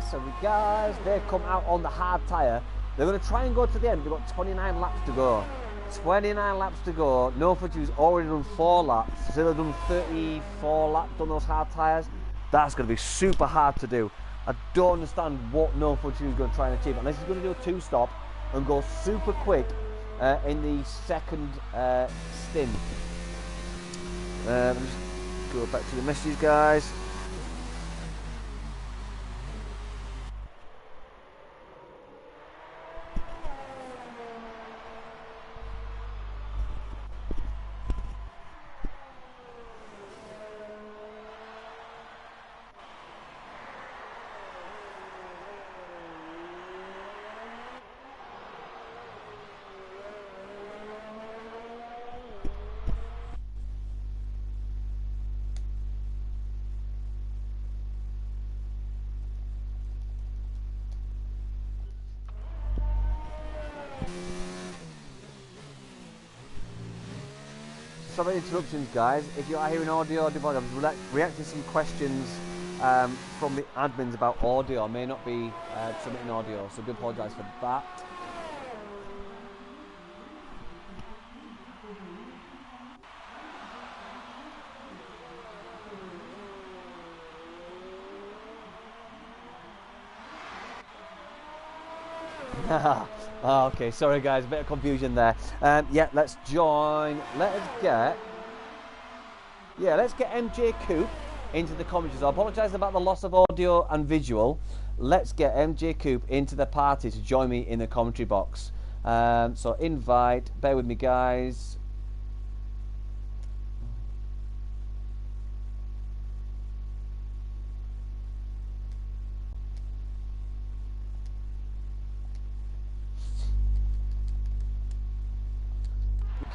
sorry guys, they've come out on the hard tyre. They're going to try and go to the end. They've got 29 laps to go. 29 laps to go. No Fudge for You's already done 4 laps. So they've done 34 laps on those hard tyres. That's going to be super hard to do. I don't understand what No Fudge for You is going to try and achieve unless he's going to do a 2-stop and go super quick in the second stint. Let me just go back to the messages, guys. Sorry interruptions, guys. If you are hearing audio, I was reacting to some questions from the admins about audio. I may not be submitting audio, so I do apologise for that. Okay, sorry guys, a bit of confusion there. Yeah, let's join. Let's get MJ Coop into the commentaries. I apologise about the loss of audio and visual. Let's get MJ Coop into the party to join me in the commentary box. So invite, bear with me guys.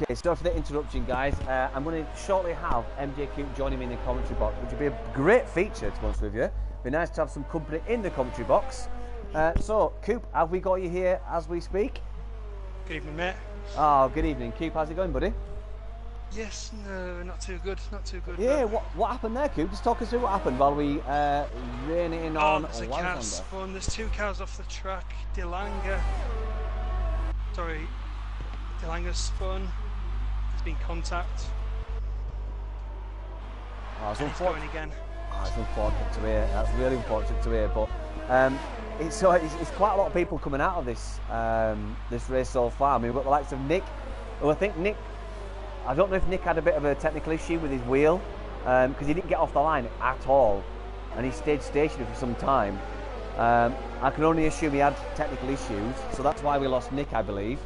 Okay, sorry for the interruption, guys. I'm going to shortly have MJ Coop joining me in the commentary box, which would be a great feature, to be honest with you. Be nice to have some company in the commentary box. So, Coop, have we got you here as we speak? Good evening, mate. Oh, good evening, Coop. How's it going, buddy? Yes, no, not too good, not too good. Yeah, what happened there, Coop? Just talk us through what happened while we rein it in on. There's a car spun. There's 2 cars off the track. Delange's spun. Been contact. Oh, it's going again. Oh, it's unfortunate to hear. That's really unfortunate to hear. But it's quite a lot of people coming out of this this race so far. I mean, we've got the likes of Nick. Well, I think Nick. I don't know if Nick had a bit of a technical issue with his wheel because he didn't get off the line at all, and he stayed stationary for some time. I can only assume he had technical issues, so that's why we lost Nick, I believe.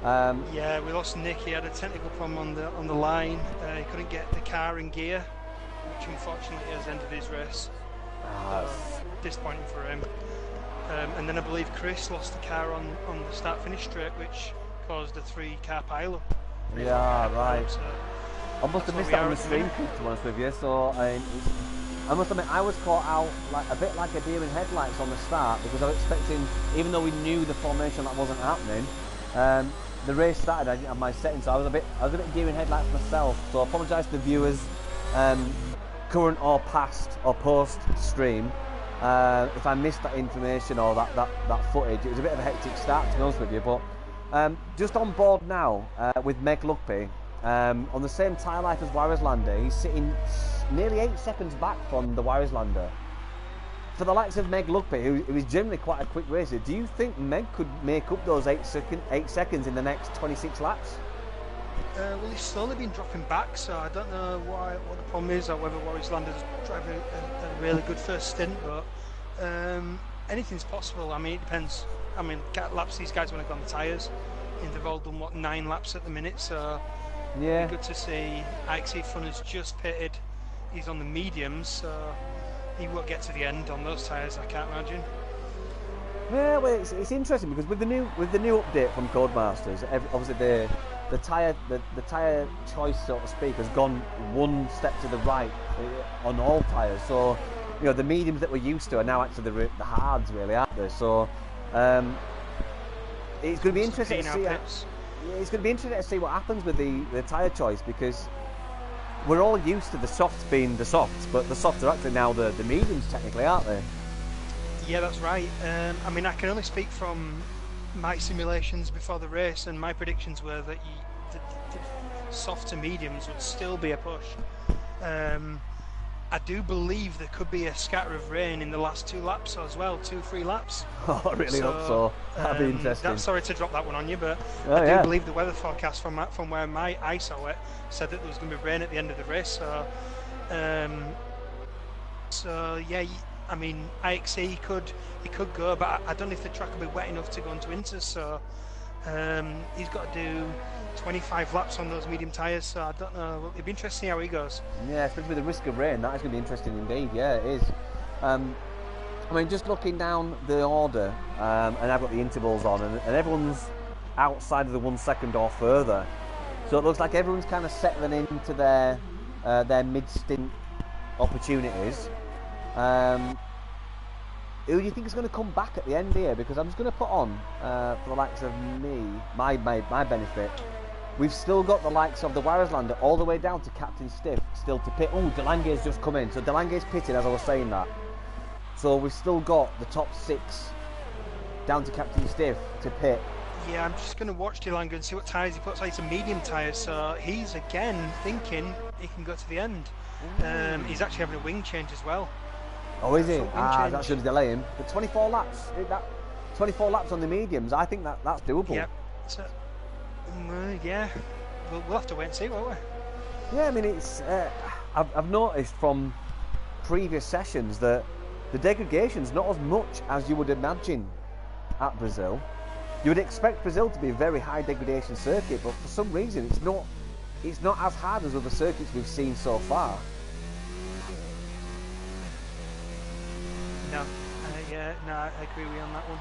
Yeah, we lost Nick. He had a technical problem on the line. He couldn't get the car in gear, which unfortunately has ended his race. Disappointing for him. And then I believe Chris lost the car on the start-finish straight, which caused a 3-car pile-up. Yeah, right. So I must have missed that on the stream, to be honest with you. So I must admit, I was caught out a bit like a deer in headlights on the start because I was expecting, even though we knew the formation that wasn't happening. The race started, I didn't have my settings, so I was a bit deer in headlights myself. So I apologise to the viewers, current or past or post stream, if I missed that information or that footage. It was a bit of a hectic start, to be honest with you. But just on board now with Meg Luckby, on the same tyre life as Warriors Lander. He's sitting nearly 8 seconds back from the Warriors Lander. For the likes of Meg Luckby, who is generally quite a quick racer, do you think Meg could make up those 8 seconds in the next 26 laps? Well, he's slowly been dropping back, so I don't know what the problem is, or whether Warriors Lander's driving a really good first stint, but anything's possible. I mean, it depends. I mean, laps these guys want to go on the tyres, and they've all done, 9 laps at the minute, so yeah, good to see. Ike's Fun has just pitted. He's on the mediums, so he won't get to the end on those tyres, I can't imagine. Yeah, well, it's interesting because with the new update from Codemasters, obviously the tire choice, so to speak, has gone one step to the right on all tires. So the mediums that we're used to are now actually the hards, really, aren't they? So it's going to be interesting to see. It's going to be interesting to see what happens with the tire choice, because we're all used to the softs being the softs, but the softs are actually now the mediums, technically, aren't they? Yeah, that's right. I mean, I can only speak from my simulations before the race, and my predictions were that the soft to mediums would still be a push. I do believe there could be a scatter of rain in the last 2 laps as well, 2-3 laps. Oh, I really hope so. That'd be interesting. Sorry to drop that one on you, but I do believe the weather forecast from where I saw it said that there was going to be rain at the end of the race. So yeah, I mean, IXE could go, but I don't know if the track will be wet enough to go into Inters. So he's got to do 25 laps on those medium tyres, so I don't know. It'd be interesting to see how he goes. Yeah, especially with the risk of rain, that is going to be interesting indeed. Yeah, it is. I mean, just looking down the order, and I've got the intervals on, and everyone's outside of the 1 second or further. So it looks like everyone's kind of settling into their mid-stint opportunities. Who do you think is going to come back at the end here? Because I'm just going to put on, for the likes of me, my benefit, we've still got the likes of the Warrislander all the way down to Captain Stiff still to pit. Oh, Delange's just come in. So Delange's pitted as I was saying that. So we've still got the top 6 down to Captain Stiff to pit. Yeah, I'm just going to watch Delange and see what tyres he puts. Like, some medium tyres, so he's again thinking he can go to the end. He's actually having a wing change as well. Oh, is he? That should delay him. But 24 laps. 24 laps on the mediums. I think that's doable. Yep. So, yeah. We'll have to wait and see, won't we? Yeah, I mean, it's. I've noticed from previous sessions that the degradation's not as much as you would imagine at Brazil. You would expect Brazil to be a very high degradation circuit, but for some reason it's not as hard as other circuits we've seen so far. No, I agree with you on that one.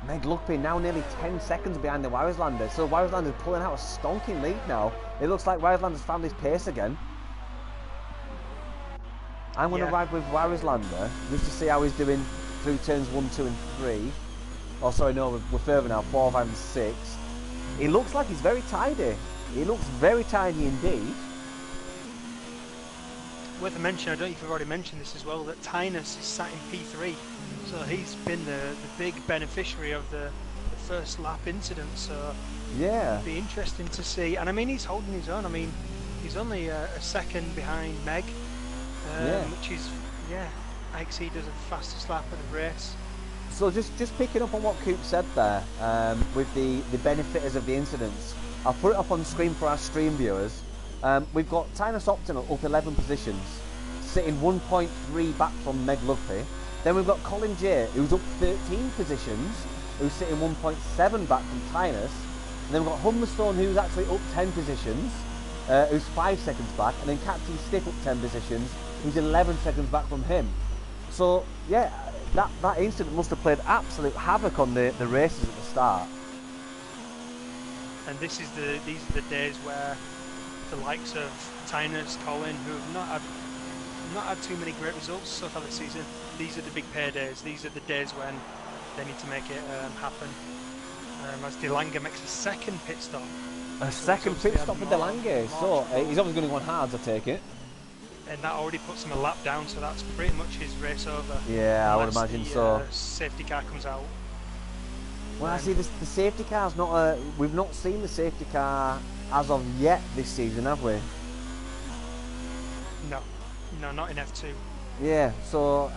Meg Lugby now nearly 10 seconds behind the Warrislander, so Warrislander's pulling out a stonking lead now. It looks like Warrislander's found his pace again. I'm going to ride with Warrislander just to see how he's doing through turns 1, 2 and 3. Oh, sorry, no, we're further now, 4, 5 and 6. He looks like he's very tidy. He looks very tidy indeed. Worth a mention, I don't know if you've already mentioned this as well, that Tynus is sat in P3. So he's been the big beneficiary of the first lap incident. So yeah, it'd be interesting to see. And I mean, he's holding his own. I mean, he's only a second behind Meg, which is, IXE does the fastest lap of the race. So just picking up on what Coop said there, with the benefiters of the incidents, I'll put it up on screen for our stream viewers. We've got Tynus Optional up 11 positions, sitting 1.3 back from Meg Lugby. Then we've got Colin J, who's up 13 positions, who's sitting 1.7 back from Tynus. And then we've got Humberstone, who's actually up 10 positions, who's 5 seconds back. And then Captain Stiff up 10 positions, who's 11 seconds back from him. So, yeah, that incident must have played absolute havoc on the races at the start. And these are the days where the likes of Tynus, Colin, who have not had too many great results so far this season, these are the big paydays. These are the days when they need to make it happen. As Delange makes a second pit stop. A second pit stop for Delange. So he's obviously going to go on hards, I take it. And that already puts him a lap down, so that's pretty much his race over. Yeah, I would imagine so. Safety car comes out. Well, I see the safety car's not. We've not seen the safety car as of yet this season, have we? No, not in F2. Yeah, so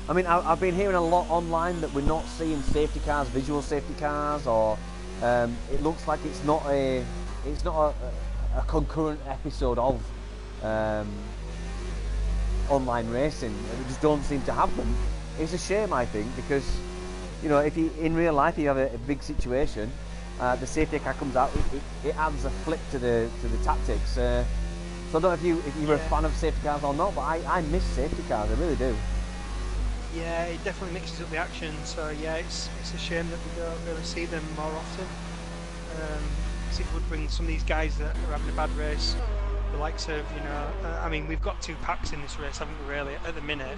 I mean, I've been hearing a lot online that we're not seeing safety cars, visual safety cars, or it looks like it's not a concurrent episode of online racing. It just don't seem to happen. It's a shame, I think, because if you in real life you have a big situation, the safety car comes out, it adds a flip to the tactics. So I don't know if you're a fan of safety cars or not, but I miss safety cars, I really do. Yeah, it definitely mixes up the action. So yeah, it's a shame that we don't really see them more often. So it would bring some of these guys that are having a bad race, the likes of, I mean, we've got 2 packs in this race, haven't we, really, at the minute,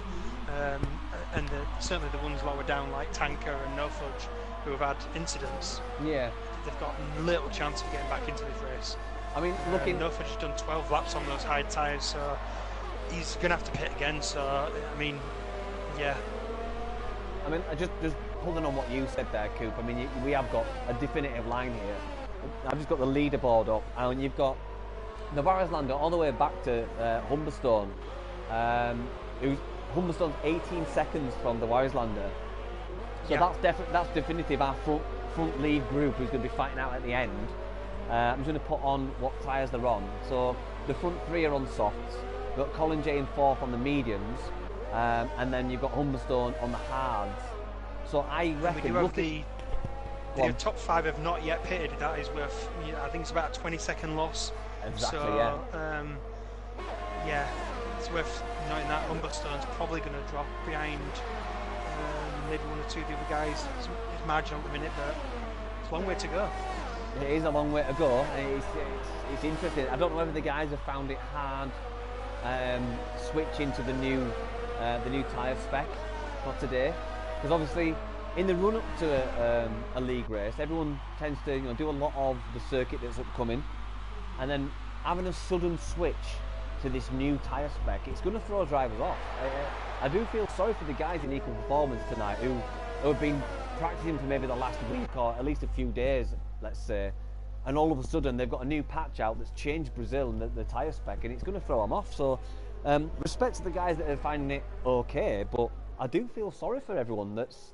and certainly the ones lower down like Tanker and No Fudge, who have had incidents. Yeah. They've got little chance of getting back into this race. I mean, looking... No Fudge has done 12 laps on those high tyres, so he's going to have to pit again, so, I mean, yeah. I mean, just pulling on what you said there, Coop, I mean, we have got a definitive line here. I've just got the leaderboard up, and you've got the Warrislander all the way back to Humberstone. Humberstone's 18 seconds from the Warrislander. So yeah. that's definitive our front lead group who's going to be fighting out at the end. I'm just going to put on what tyres they're on. So the front 3 are on softs. We've got Colin J in 4th on the mediums, and then you've got Humberstone on the hards. So I reckon... The top 5 have not yet pitted. That is worth, I think it's about a 20-second loss. Exactly, so, yeah. Yeah, it's worth noting that Humberstone's probably going to drop behind maybe 1 or 2 of the other guys. It's marginal at the minute, but it's a long way to go. It is a long way to go. It's interesting. I don't know whether the guys have found it hard switching to the new tyre spec for today, because obviously in the run up to a league race, everyone tends to do a lot of the circuit that's upcoming, and then having a sudden switch to this new tyre spec, it's going to throw drivers off. I do feel sorry for the guys in Equal Performance tonight who have been practicing for maybe the last week or at least a few days, let's say, and all of a sudden they've got a new patch out that's changed Brazil and the tyre spec, and it's going to throw them off. So respect to the guys that are finding it okay, but I do feel sorry for everyone that's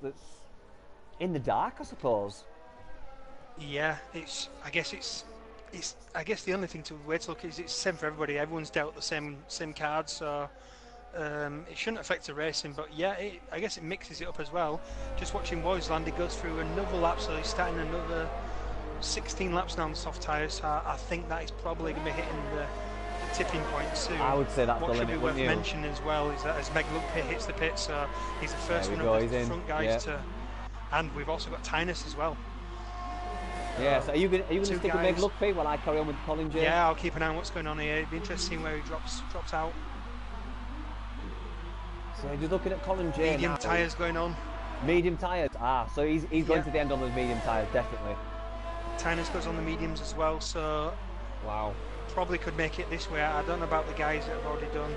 in the dark, I suppose. Yeah, I guess the only thing to wait to look is it's the same for everybody. Everyone's dealt the same cards, so it shouldn't affect the racing. But yeah, I guess it mixes it up as well. Just watching Warrislander, he goes through another lap, so he's starting another 16 laps now on the soft tyres. So I think that is probably going to be hitting the tipping point soon. I would say that's what the limit. What should be worth mentioning as well is that as Meg Luckpit hits the pit, so he's the first one of the front guys to. And we've also got Tynus as well. Yeah, so are you going to stick with Meg Luckpit while I carry on with Colin J? Yeah, I'll keep an eye on what's going on here. It'd be interesting where he drops out. So just looking at Colin J. Medium tyres going on. Medium tyres. So he's going to the end on those medium tyres, definitely. Tynus goes on the mediums as well, so wow. Probably could make it this way. I don't know about the guys that have already done.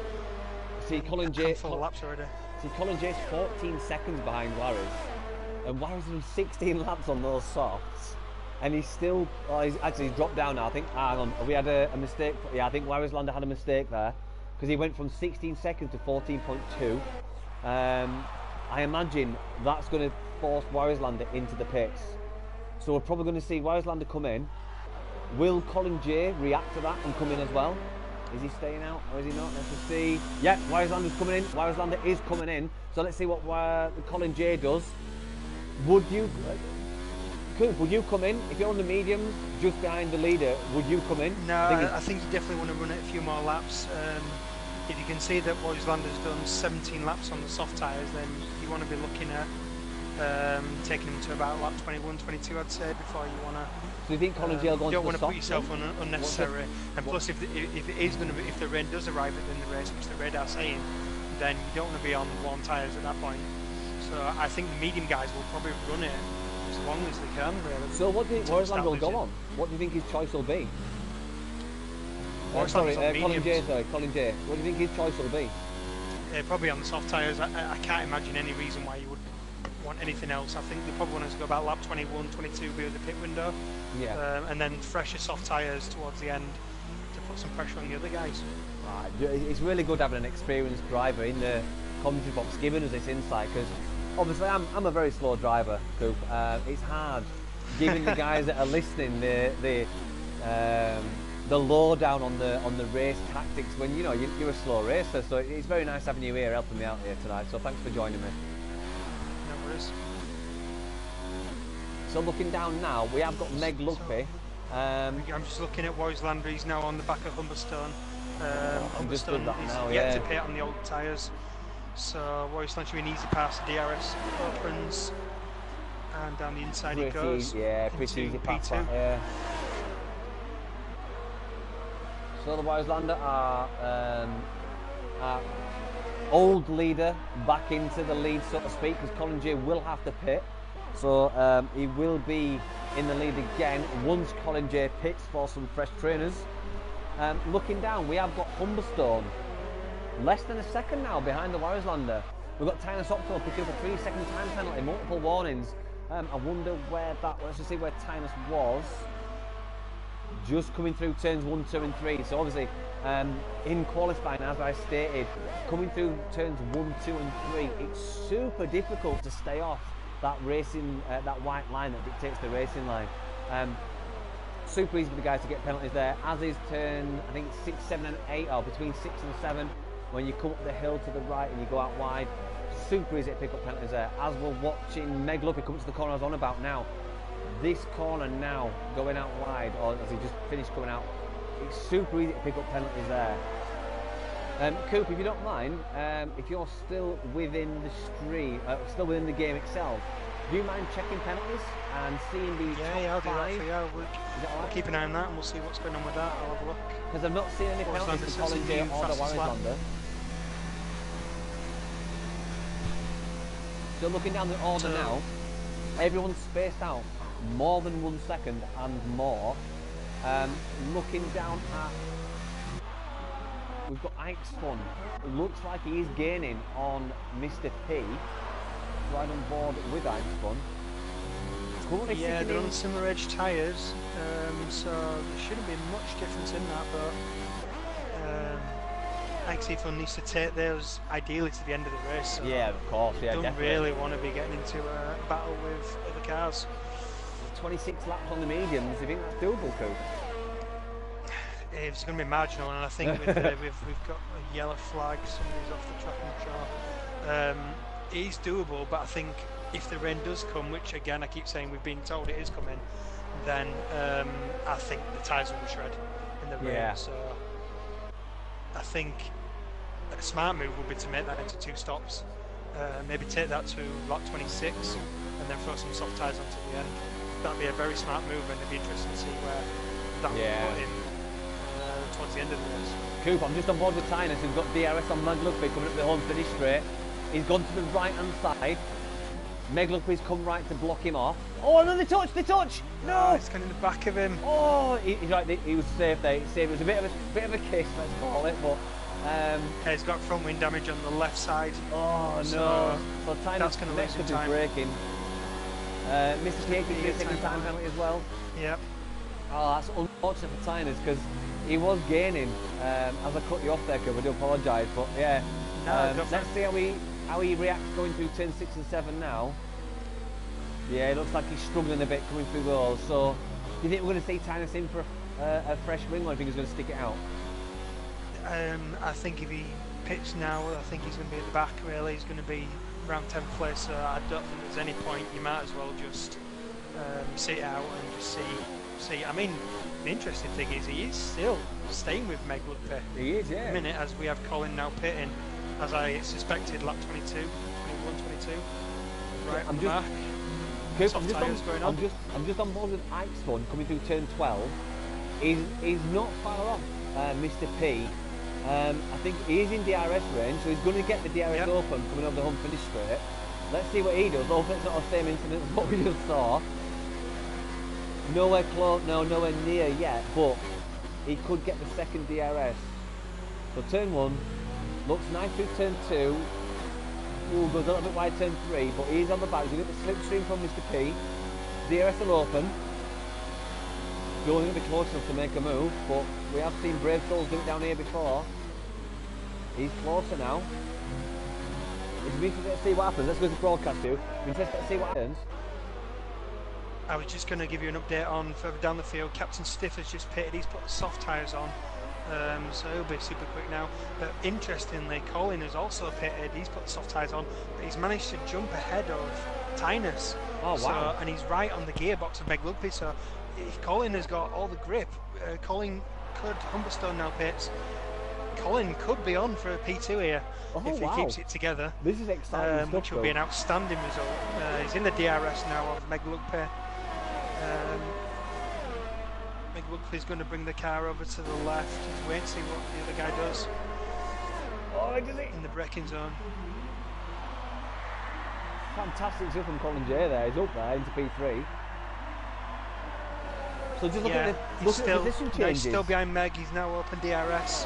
See, Colin J. Full laps already. See, Colin J's 14 seconds behind Warris, and Warris done 16 laps on those softs, and he's still. He's actually dropped down now. I think. Hang on, have we had a mistake? Yeah, I think Warrislander had a mistake there because he went from 16 seconds to 14.2. I imagine that's going to force Warrislander into the pits. So we're probably going to see Warrislander come in. Will Colin J react to that and come in as well? Is he staying out or is he not? Let's just see. Yeah, Warrislander's coming in. Warrislander is coming in. So let's see what Colin J does. Would you, Coop, would you come in? If you're on the mediums, just behind the leader, would you come in? No, I think you definitely want to run it a few more laps. If you can see that Warrislander's done 17 laps on the soft tyres, then you want to be looking at taking him to about lap 21, 22, I'd say, before you want to. So you think Colin J will go on to the soft? You don't want to put yourself on unnecessary. And plus, if it is going to be, if the rain does arrive at the end of the race, which the radar saying, then you don't want to be on warm tyres at that point. So I think the medium guys will probably run it as long as they can, really. So what do you think Warrislander will go on? What do you think his choice will be? Colin J. Colin J. What do you think his choice will be? Probably on the soft tyres. I can't imagine any reason why you would want anything else. I think they probably want us to go about lap 21, 22 be the pit window. Yeah. And then fresher soft tyres towards the end to put some pressure on the other guys. Right. It's really good having an experienced driver in the commentary box giving us this insight, because obviously I'm a very slow driver, Coop. It's hard giving the guys that are listening the lowdown on the race tactics when you're a slow racer. So it's very nice having you here helping me out here tonight. So thanks for joining me. No worries. So looking down now, we have got Meg Luckpit. I'm just looking at Warrislander. He's now on the back of Humberstone. Humberstone is yet to pit on the old tyres. So Warriors Land should be an easy pass. DRS opens, and down the inside he Pretty, goes. yeah, pretty easy pass P2. back, yeah. So the Warriors Lander are old leader back into the lead, so to speak, because Colin J will have to pit. So he will be in the lead again once Colin J pits for some fresh trainers. Looking down, we have got Humberstone less than a second now behind the Warriors Lander. We've got Tyner Sopwell picking up a 3-second time penalty, multiple warnings. I wonder where that, let's just see where Tyner was. Just coming through turns 1, 2 and 3. So obviously in qualifying, as I stated, coming through turns 1, 2 and 3, it's super difficult to stay off that racing, that white line that dictates the racing line. Super easy for the guys to get penalties there, as is turn, I think 6, 7 and 8, or between 6 and 7, when you come up the hill to the right and you go out wide. Super easy to pick up penalties there. As we're watching Meg Luffy come to the corner I was on about now, this corner now, going out wide, or as he just finished coming out, it's super easy to pick up penalties there. Coop, if you don't mind, if you're still within the stream, still within the game itself, do you mind checking penalties and seeing the top I'll do that 5? for you. We'll keep an eye on that and we'll see what's going on with that. I'll have a look. Because I've not seen any penalties for Colin J or the Warriors Lander. So looking down the order now, everyone's spaced out more than 1 second and more. Looking down at, we've got Ike's Fun. It looks like he is gaining on Mr. P. Right on board with Ike's Fun. Yeah, they're on similar edge tyres, so there shouldn't be much difference in that, but Ike's Fun needs to take theirs ideally to the end of the race. So yeah, of course, yeah, don't definitely. really want to be getting into a battle with other cars. 26 laps on the mediums, do you think that's doable, Coop? It's going to be marginal, and I think with, we've got a yellow flag, somebody's off the track, I'm not sure. It is doable, but I think if the rain does come, which again I keep saying we've been told it is coming, then I think the tyres will shred in the rain. Yeah. So I think a smart move would be to make that into 2 stops. Maybe take that to lap 26 and then throw some soft tyres onto the end. That'd be a very smart move, and it'd be interesting to see where that would put in towards the end of the race. Coop, I'm just on board with Tyner, so we've got DRS on Meg Luffy coming up the home finish straight. He's gone to the right hand side. Meg Luffy's come right to block him off. Oh no, the touch! No! It's kind of in the back of him. Oh, he's right, he was safe there. He's safe. It was a bit of a kiss, let's call it, but he's got front wing damage on the left side. oh no. So Tyner's going to lose some be time. braking. Mr. K can get a second time penalty as well. Yep. Oh, that's unfortunate for Tyner's because he was gaining. As I cut you off there, Coop, I do apologise, but yeah. Let's see how he reacts going through turn 6 and 7 now. Yeah, it looks like he's struggling a bit coming through those. So, do you think we're going to see Tyner in for a fresh wing, or do you think he's going to stick it out? I think if he pits now, I think he's going to be at the back. Really, he's going to be around 10th place. So I don't think there's any point. You might as well just sit it out and just see. I mean, the interesting thing is he is still staying with Meg Luffy. He is, yeah. A minute, as we have Colin now pitting, as I suspected, lap 22, 21, 22, right on the mark. Coop, I'm just on board with Ike's Fun coming through turn 12. He's not far off Mr. P. I think he is in DRS range, so he's going to get the DRS open coming over the home finish straight. Let's see what he does. Hopefully it's not the same incident as what we just saw. Nowhere close, nowhere near yet, but he could get the second DRS. So turn 1 looks nice through turn 2. Ooh, goes a little bit wide turn 3, but he's on the back. He's going to get the slipstream from Mr. P. DRS will open. Still going to be close enough to make a move, but we have seen Brave Souls do it down here before. He's closer now. It's interesting to see what happens. Let's go to broadcast view. Interesting to see what happens. I was just going to give you an update on further down the field. Captain Stiff has just pitted. He's put the soft tyres on, so he'll be super quick now. But interestingly, Colin has also pitted. He's put the soft tyres on, but he's managed to jump ahead of Tyner's. Oh, wow. So, and he's right on the gearbox of Meg Luffy. So if Colin has got all the grip, Colin could Humberstone now pits. Colin could be on for a P2 here if he keeps it together. This is exciting stuff, which will be an outstanding result. He's in the DRS now of Meg Lugpe. Meg Lugpe is going to bring the car over to the left. Just wait and see what the other guy does. Oh, does it? In the braking zone. Fantastic stuff from Colin J there. He's up there into P3. So just look at the position changes. He's still behind Meg. He's now open DRS.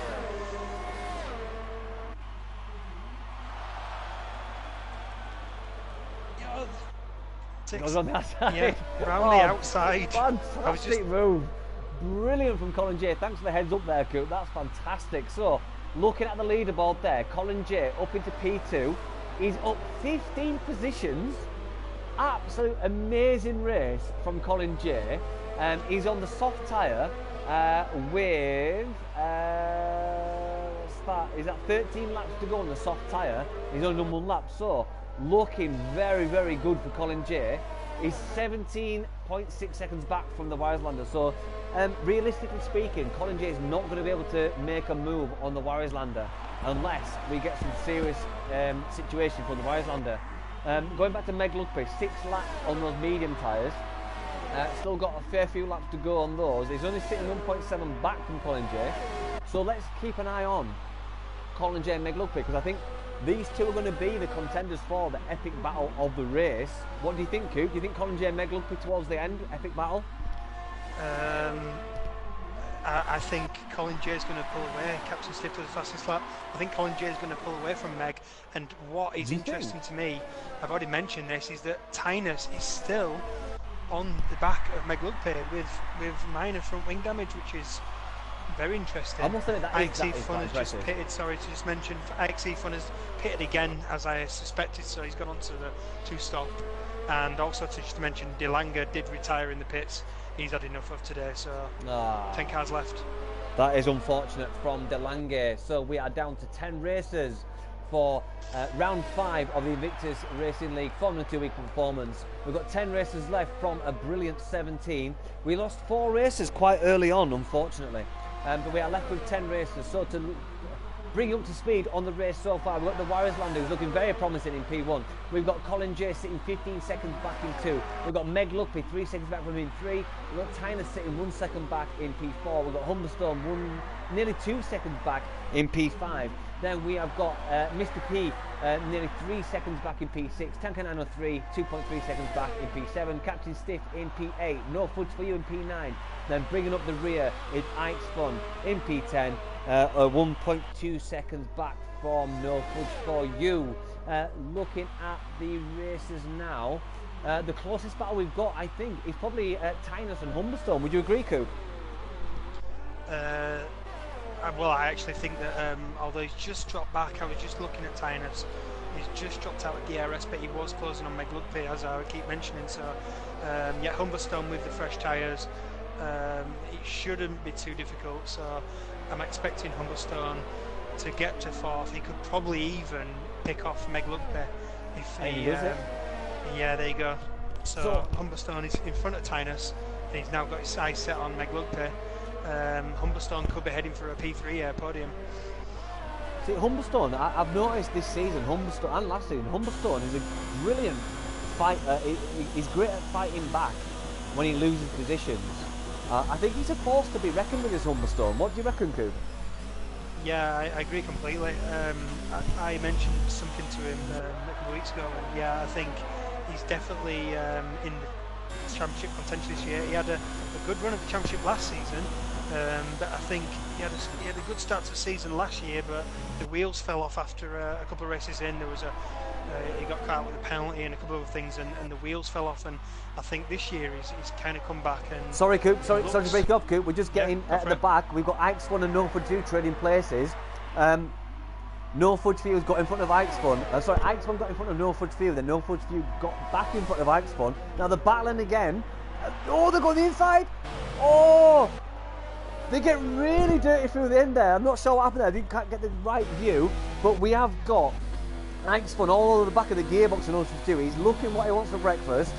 Goes on that side. Yeah, round the outside. Fantastic move. Brilliant from Colin J. Thanks for the heads up there, Coop. That's fantastic. So, looking at the leaderboard there, Colin J up into P2. He's up 15 positions. Absolute amazing race from Colin J. He's on the soft tyre with he's at 13 laps to go on the soft tyre. He's only done 1 lap, so looking very, very good for Colin J. He's 17.6 seconds back from the Wieslander. So realistically speaking, Colin J is not going to be able to make a move on the Wieslander unless we get some serious situation for the Wieslander. Going back to Meg Lugpe, 6 laps on those medium tyres. Still got a fair few laps to go on those. He's only sitting 1.7 back from Colin J. So let's keep an eye on Colin J and Meg Lugpe, because I think these two are going to be the contenders for the epic battle of the race. What do you think, Coop? Do you think Colin J and Meg Lugpe towards the end, epic battle? I think Colin J is going to pull away. Captain Stiff to the fastest lap. I think Colin J is going to pull away from Meg. And what is interesting to me, I've already mentioned this, is that Tynus is still on the back of Meg Lugpe with minor front wing damage, which is very interesting. I must say that IXE Fun has just pitted, sorry to just mention, IXE Fun has pitted again, as I suspected, so he's gone on to the 2-stop. And also to just mention, De Lange did retire in the pits. He's had enough of today, so 10 cars left. That is unfortunate from De Lange. So we are down to 10 races for round 5 of the Invictus Racing League Formula 2 week performance. We've got 10 races left from a brilliant 17. We lost 4 races quite early on, unfortunately. But we are left with 10 races. So to bring you up to speed on the race so far, we've got the Wieslander who's looking very promising in P1. We've got Colin J sitting 15 seconds back in 2. We've got Meg Lugpe 3 seconds back from in 3. We've got Tynus sitting 1 second back in P4. We've got Humberstone nearly 2 seconds back in P5. Then we have got Mr. P nearly 3 seconds back in P6. Tanker 903 2.3 seconds back in P7. Captain Stiff in P8. No Fudge for you in P9. Then bringing up the rear is IXE Fun in P10. 1.2 seconds back from No Fudge for you. Looking at the races now, the closest battle we've got, I think, is probably Tynus and Humberstone. Would you agree, Coop? Well, I actually think that although he's just dropped back, I was just looking at Tynus. He's just dropped out of DRS, but he was closing on Meg Lugpe, as I keep mentioning. So, yeah, Humberstone with the fresh tyres, it shouldn't be too difficult. So, I'm expecting Humberstone to get to 4th. He could probably even pick off Meg Lugpe if he. Yeah, there you go. So Humberstone is in front of Tynus, and he's now got his eyes set on Meg Lugpe. Humberstone could be heading for a P3 podium. See, Humberstone, I've noticed this season, Humberstone and last season, Humberstone is a brilliant fighter. He's great at fighting back when he loses positions. I think he's a force to be reckoned with, this Humberstone. What do you reckon, Coop? Yeah, I agree completely. I mentioned something to him a couple of weeks ago, and yeah, I think he's definitely in the championship contention this year. He had a good run at the championship last season, but I think he had a good start to the season last year, but the wheels fell off after a couple of races in. There was he got caught with a penalty and a couple of other things, and the wheels fell off. And I think this year he's kind of come back. And sorry, Coop. Sorry to break up, Coop. We're just getting at the back. We've got IXE Fun and No Fudge for you trading places. No Fudge for you's got in front of IXE Fun. Sorry, IXE Fun got in front of No Fudge for you. Then No Fudge for you got back in front of IXE Fun. Now they're battling again. Oh, they're going the inside. Oh, they get really dirty through the end there. I'm not sure what happened there. I can't get the right view, but we have got IXE Fun all over the back of the gearbox and No Fudge for you. He's looking what he wants for breakfast.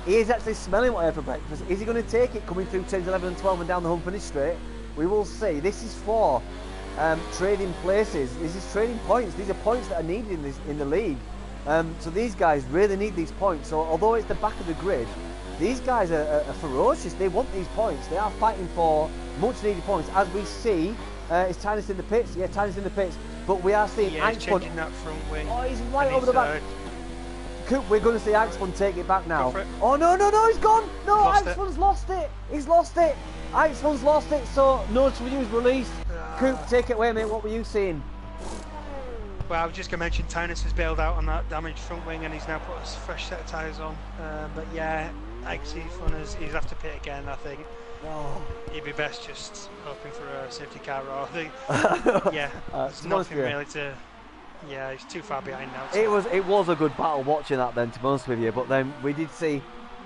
He is actually smelling what he had for breakfast. Is he going to take it coming through turns 11 and 12 and down the Hump Finish Straight? We will see. This is for trading places. This is trading points. These are points that are needed in the league. So these guys really need these points. So although it's the back of the grid, these guys are ferocious. They want these points. They are fighting for much needed points. As we see, is Tynus in the pits? Yeah, Tynus in the pits. But we are seeing Axpun. Changing that front wing. Oh, he's right over the back. Coop, we're going to see Axpun take it back now. Oh, no, he's gone. No, Axpun's lost it. He's lost it. Axpun's lost it, so no to use release. Coop, take it away, mate. What were you seeing? Well, I was just going to mention Tynus has bailed out on that damaged front wing and he's now put a fresh set of tyres on. But yeah, Axpun he's have to pit again, I think. Oh. He'd be best just hoping for a safety car or yeah, there's nothing really to. Yeah, he's too far behind now. So. It was a good battle watching that then, to be honest with you. But then we did see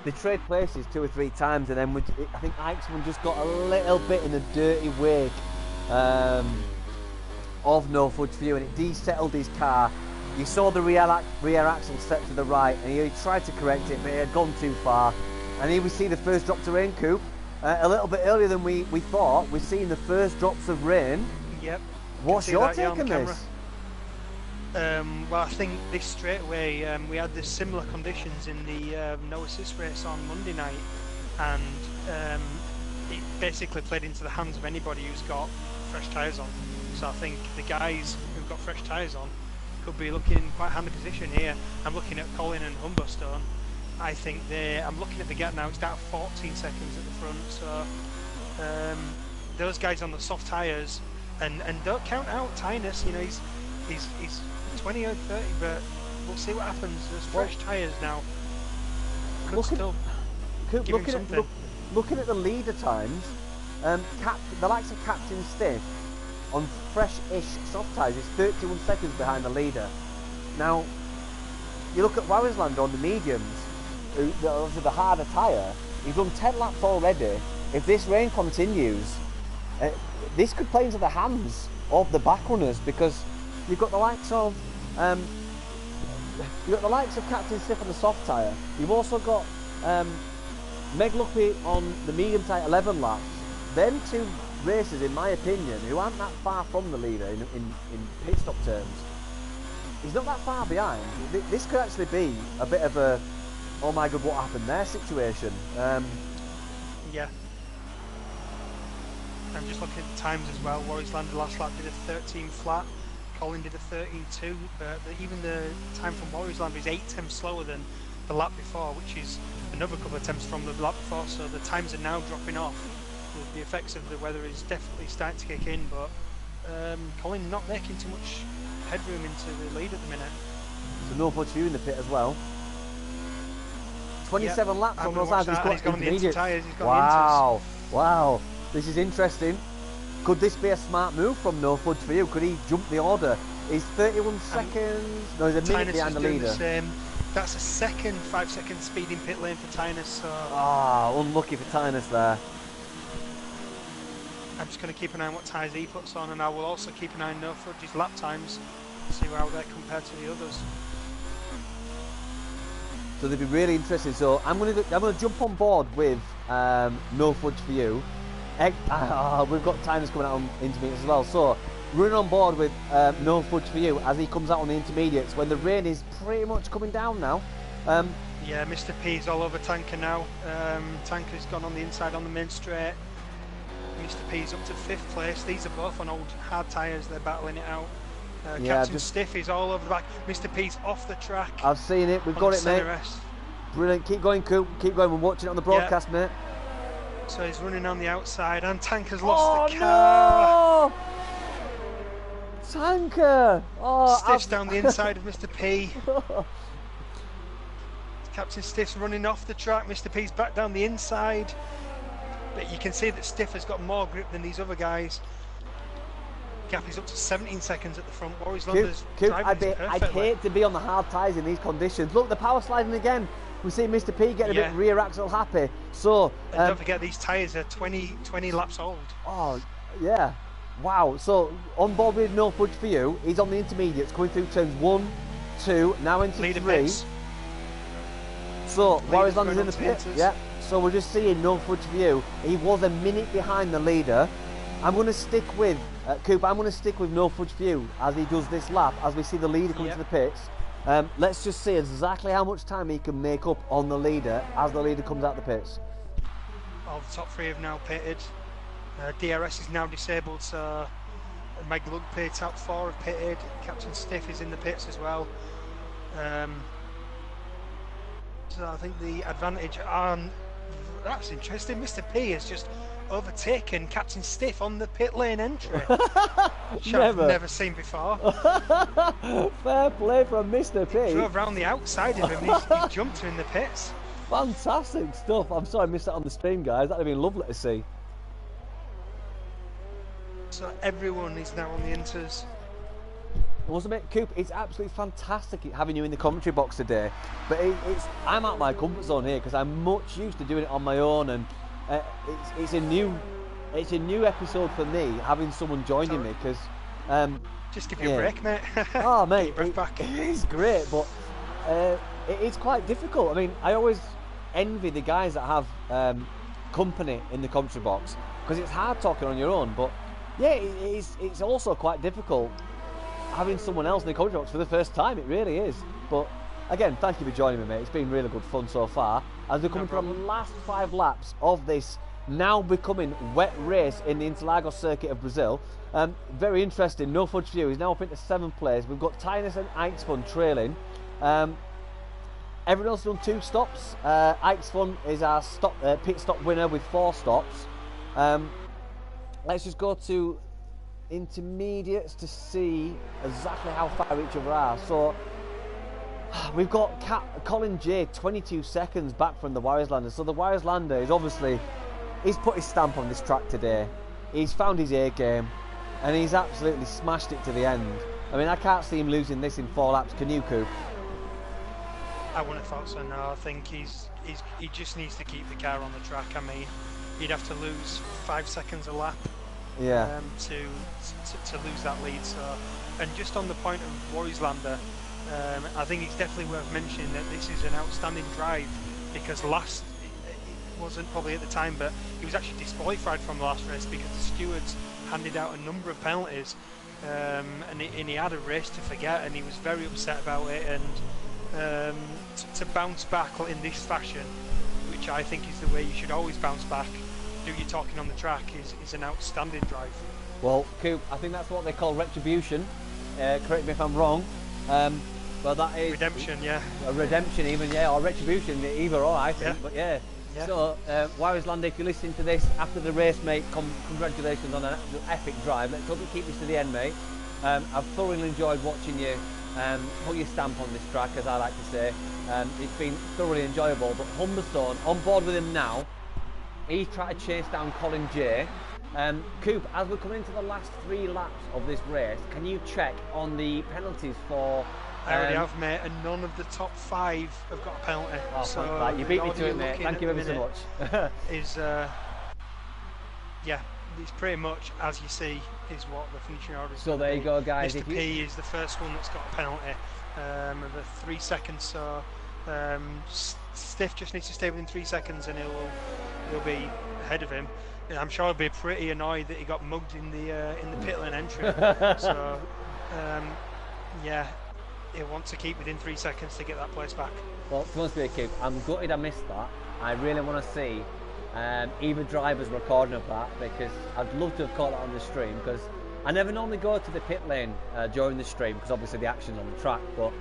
they trade places 2 or 3 times, and then I think Axpun just got a little bit in the dirty wake of No Fudge for You, and it desettled his car. You saw the rear axle step to the right, and he tried to correct it, but it had gone too far. And here we see the first drops of rain, Coop. A little bit earlier than we thought. We're seeing the first drops of rain. Yep. What's your take on this? Well, I think this straightaway, we had the similar conditions in the no assist race on Monday night, and it basically played into the hands of anybody who's got fresh tyres on. So I think the guys who've got fresh tyres on could be looking in quite a handy position here. I'm looking at Colin and Humberstone. I think I'm looking at the gap now, it's down 14 seconds at the front, so those guys on the soft tyres, and don't count out Tynus, you know, he's 20 or 30, but we'll see what happens. There's fresh tyres now. Looking at the leader times, the likes of Captain Stiff on fresh-ish soft tyres is 31 seconds behind the leader. Now, you look at Warrislander on the mediums, obviously the harder tyre, he's done 10 laps already. If this rain continues, this could play into the hands of the back runners, because you've got the likes of Captain Stiff on the soft tyre. You've also got Meg Luppy on the medium tyre 11 laps. Them two racers, in my opinion, who aren't that far from the leader in pit stop terms, he's not that far behind. This could actually be a bit of a oh my god, what happened there situation. Yeah. I'm just looking at the times as well. Warrislander last lap did a 13 flat. Colin did a 13.2, but even the time from Warrislander is 8 tenths slower than the lap before, which is another couple of tenths from the lap before, so the times are now dropping off. The effects of the weather is definitely starting to kick in, but Colin not making too much headroom into the lead at the minute. So no Fudge for You in the pit as well. 27 laps on those lads. He's got the inter tyres. Wow, wow, this is interesting. Could this be a smart move from No Fudge for You? Could he jump the order? He's 31 seconds. No, he's a minute behind the leader. That's a 5-second speed in pit lane for Tynus. So. Unlucky for Tynus there. I'm just going to keep an eye on what tyres he puts on, and I will also keep an eye on No Fudge's lap times, see how they compare to the others. So they'd be really interesting. So I'm going to jump on board with No Fudge for You. We've got Tynus coming out on intermediates as well. So running on board with No Fudge for You as he comes out on the intermediates when the rain is pretty much coming down now. Yeah, Mr. P's all over Tanker now. Tanker's gone on the inside on the main straight. Mr. P's up to 5th place. These are both on old hard tyres. They're battling it out. Captain Stiff is all over the back. Mr. P's off the track. I've seen it. We've got it, mate. Brilliant. Keep going, Coop. Keep going. We're watching it on the broadcast, mate. So he's running on the outside, and Tanker's lost the car. No! Tanker! Stiff's down the inside of Mr. P. Captain Stiff's running off the track. Mr. P's back down the inside. But you can see that Stiff has got more grip than these other guys. Gap is up to 17 seconds at the front. Warrieslander's driving I'd hate to be on the hard tyres in these conditions. Look, the power sliding again. We see Mr. P getting a bit rear axle happy. So don't forget, these tyres are 20 laps old. Oh, yeah. Wow. So on board with No Fudge for You. He's on the intermediates, coming through turns 1, 2, now into leader 3. Pits. So Warrieslander's in the pit. Yeah. So we're just seeing No Fudge for You. He was a minute behind the leader. I'm going to stick with Coop. I'm going to stick with no fudge for you as he does this lap. As we see the leader come to the pits, let's just see exactly how much time he can make up on the leader as the leader comes out the pits. All the top three have now pitted. DRS is now disabled, so Meg Lugby, top four have pitted. Captain Stiff is in the pits as well. So I think the advantage on that's interesting. Mr. P has just overtaken Captain Stiff on the pit lane entry, which I've never seen before. Fair play from Mr. P. He drove around the outside of him. He jumped her in the pits. Fantastic stuff. I'm sorry I missed that on the stream, guys. That'd have been lovely to see. So everyone is now on the inters. Wasn't it, Coop? It's absolutely fantastic having you in the commentary box today. But I'm out of my comfort zone here because I'm much used to doing it on my own, and it's a new episode for me having someone joining me because. Just give you a break, mate. Oh, mate, breath back. It's great, but it's quite difficult. I mean, I always envy the guys that have company in the commentary box because it's hard talking on your own. But yeah, it's also quite difficult having someone else in the commentary box for the first time. It really is. But again, thank you for joining me, mate. It's been really good fun so far as we're coming from the last 5 laps of this now becoming wet race in the Interlagos circuit of Brazil. Very interesting. No fudge for you. He's now up into 7th place. We've got Tynus and Eichsfun trailing. Everyone else has done 2 stops. Eichsfun is our pit stop winner with 4 stops. Let's just go to intermediates to see exactly how far each other are. So we've got Colin J 22 seconds back from the Warriorslander. So the Warriorslander is obviously, he's put his stamp on this track today. He's found his A game and he's absolutely smashed it to the end. I mean, I can't see him losing this in 4 laps. Can you, Coop? I wouldn't have thought so. No, I think he just needs to keep the car on the track. I mean, he'd have to lose 5 seconds a lap. Yeah. To lose that lead. So, and just on the point of Warriorslander, I think it's definitely worth mentioning that this is an outstanding drive because last it wasn't probably at the time, but he was actually disqualified from the last race because the stewards handed out a number of penalties, and he had a race to forget, and he was very upset about it. And to bounce back in this fashion, which I think is the way you should always bounce back, do your talking on the track, is an outstanding drive. Well, Coop, I think that's what they call retribution. Correct me if I'm wrong. Well, that is redemption, yeah. A redemption, even, yeah, or retribution, either or, I think. Yeah. But yeah. So, Warriorslander, if you're listening to this after the race, mate, congratulations on an epic drive. Let's hope you keep this to the end, mate. I've thoroughly enjoyed watching you put your stamp on this track, as I like to say. It's been thoroughly enjoyable. But Humberstone, on board with him now. He's trying to chase down Colin J. Coop, as we're coming into the last 3 laps of this race, can you check on the penalties for... I already have, mate, and none of the top 5 have got a penalty. Oh, so right. You beat me to it, mate. Thank you ever so much. Yeah, it's pretty much, as you see, is what the finishing order is. So there you go, guys. Mr. P is the first one that's got a penalty of the 3 seconds. So Stiff just needs to stay within 3 seconds, and he'll be ahead of him. And I'm sure he'll be pretty annoyed that he got mugged in the pit lane entry. So yeah, he'll want to keep within 3 seconds to get that place back. Well, to be honest with you, Coop, I'm gutted I missed that. I really want to see either driver's recording of that, because I'd love to have caught that on the stream, because I never normally go to the pit lane during the stream because obviously the action's on the track, but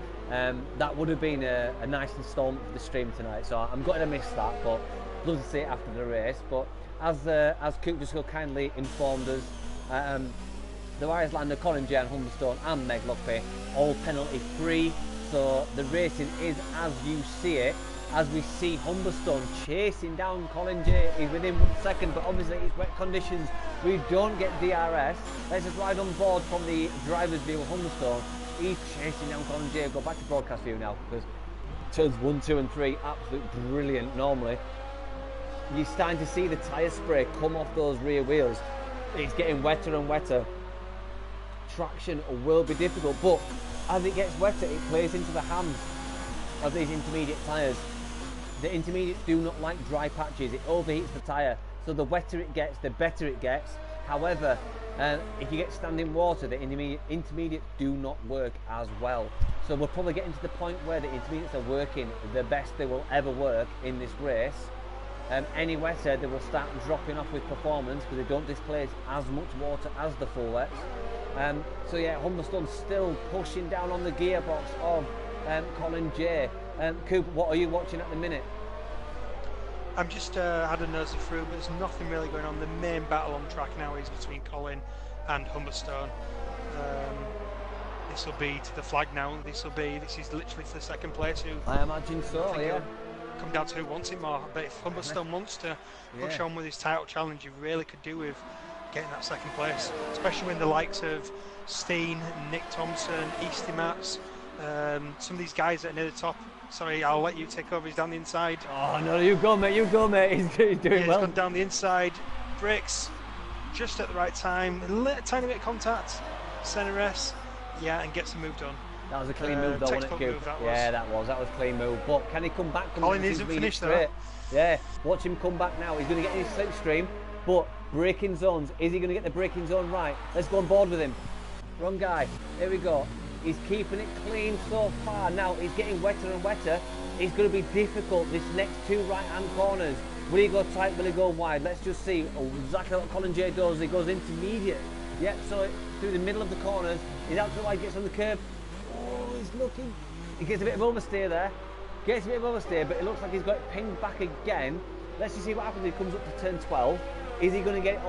that would have been a nice installment for the stream tonight. So I'm gutted I missed that, but love to see it after the race. But as Coop just so kindly informed us, the Warriorslander, Colin J and Humberstone and Meg Lugby all penalty free. So the racing is as you see it. As we see Humberstone chasing down Colin J, he's within 1 second, but obviously it's wet conditions, we don't get DRS. Let's just ride on board from the driver's view of Humberstone. He's chasing down Colin J. Go back to broadcast view now, because turns 1, 2 and 3, absolutely brilliant normally. You're starting to see the tyre spray come off those rear wheels. It's getting wetter and wetter. Traction will be difficult, but as it gets wetter, it plays into the hands of these intermediate tyres. The intermediates do not like dry patches. It overheats the tyre. So the wetter it gets, the better it gets. However, if you get standing water, the intermediates do not work as well. So we're probably getting to the point where the intermediates are working the best they will ever work in this race. Any wetter, they will start dropping off with performance because they don't displace as much water as the full wets. So yeah, Humberstone still pushing down on the gearbox of Colin J. Coop, what are you watching at the minute? I'm just had a nosy through, but there's nothing really going on. The main battle on track now is between Colin and Humberstone. This will be to the flag now. This is literally for the second place. I imagine so, yeah. Come down to who wants it more. But if Humberstone wants to push on with his title challenge, he really could do with getting that second place, especially when the likes of Steen, Nick Thompson, Easty Mats, some of these guys that are near the top. Sorry, I'll let you take over. He's down the inside. Oh no, you go mate, He's doing well. He's gone down the inside, breaks just at the right time, a tiny bit of contact, centre S, and gets the move done. That was a clean move though, wasn't it, Coop? That was a clean move. But can he come back? Colin isn't finished though. Yeah, watch him come back now. He's going to get his slipstream, but braking zones, is he going to get the braking zone right? Let's go on board with him. Wrong guy, here we go. He's keeping it clean so far. Now he's getting wetter and wetter. It's going to be difficult, this next two right-hand corners. Will he go tight, will he go wide? Let's just see exactly what Colin J does. He goes intermediate. Yep, so through the middle of the corners. He's out to wide, gets on the curb. Oh, he's looking. He gets a bit of oversteer there. Gets a bit of oversteer, but it looks like he's got it pinged back again. Let's just see what happens. He comes up to turn 12. Is he going to get it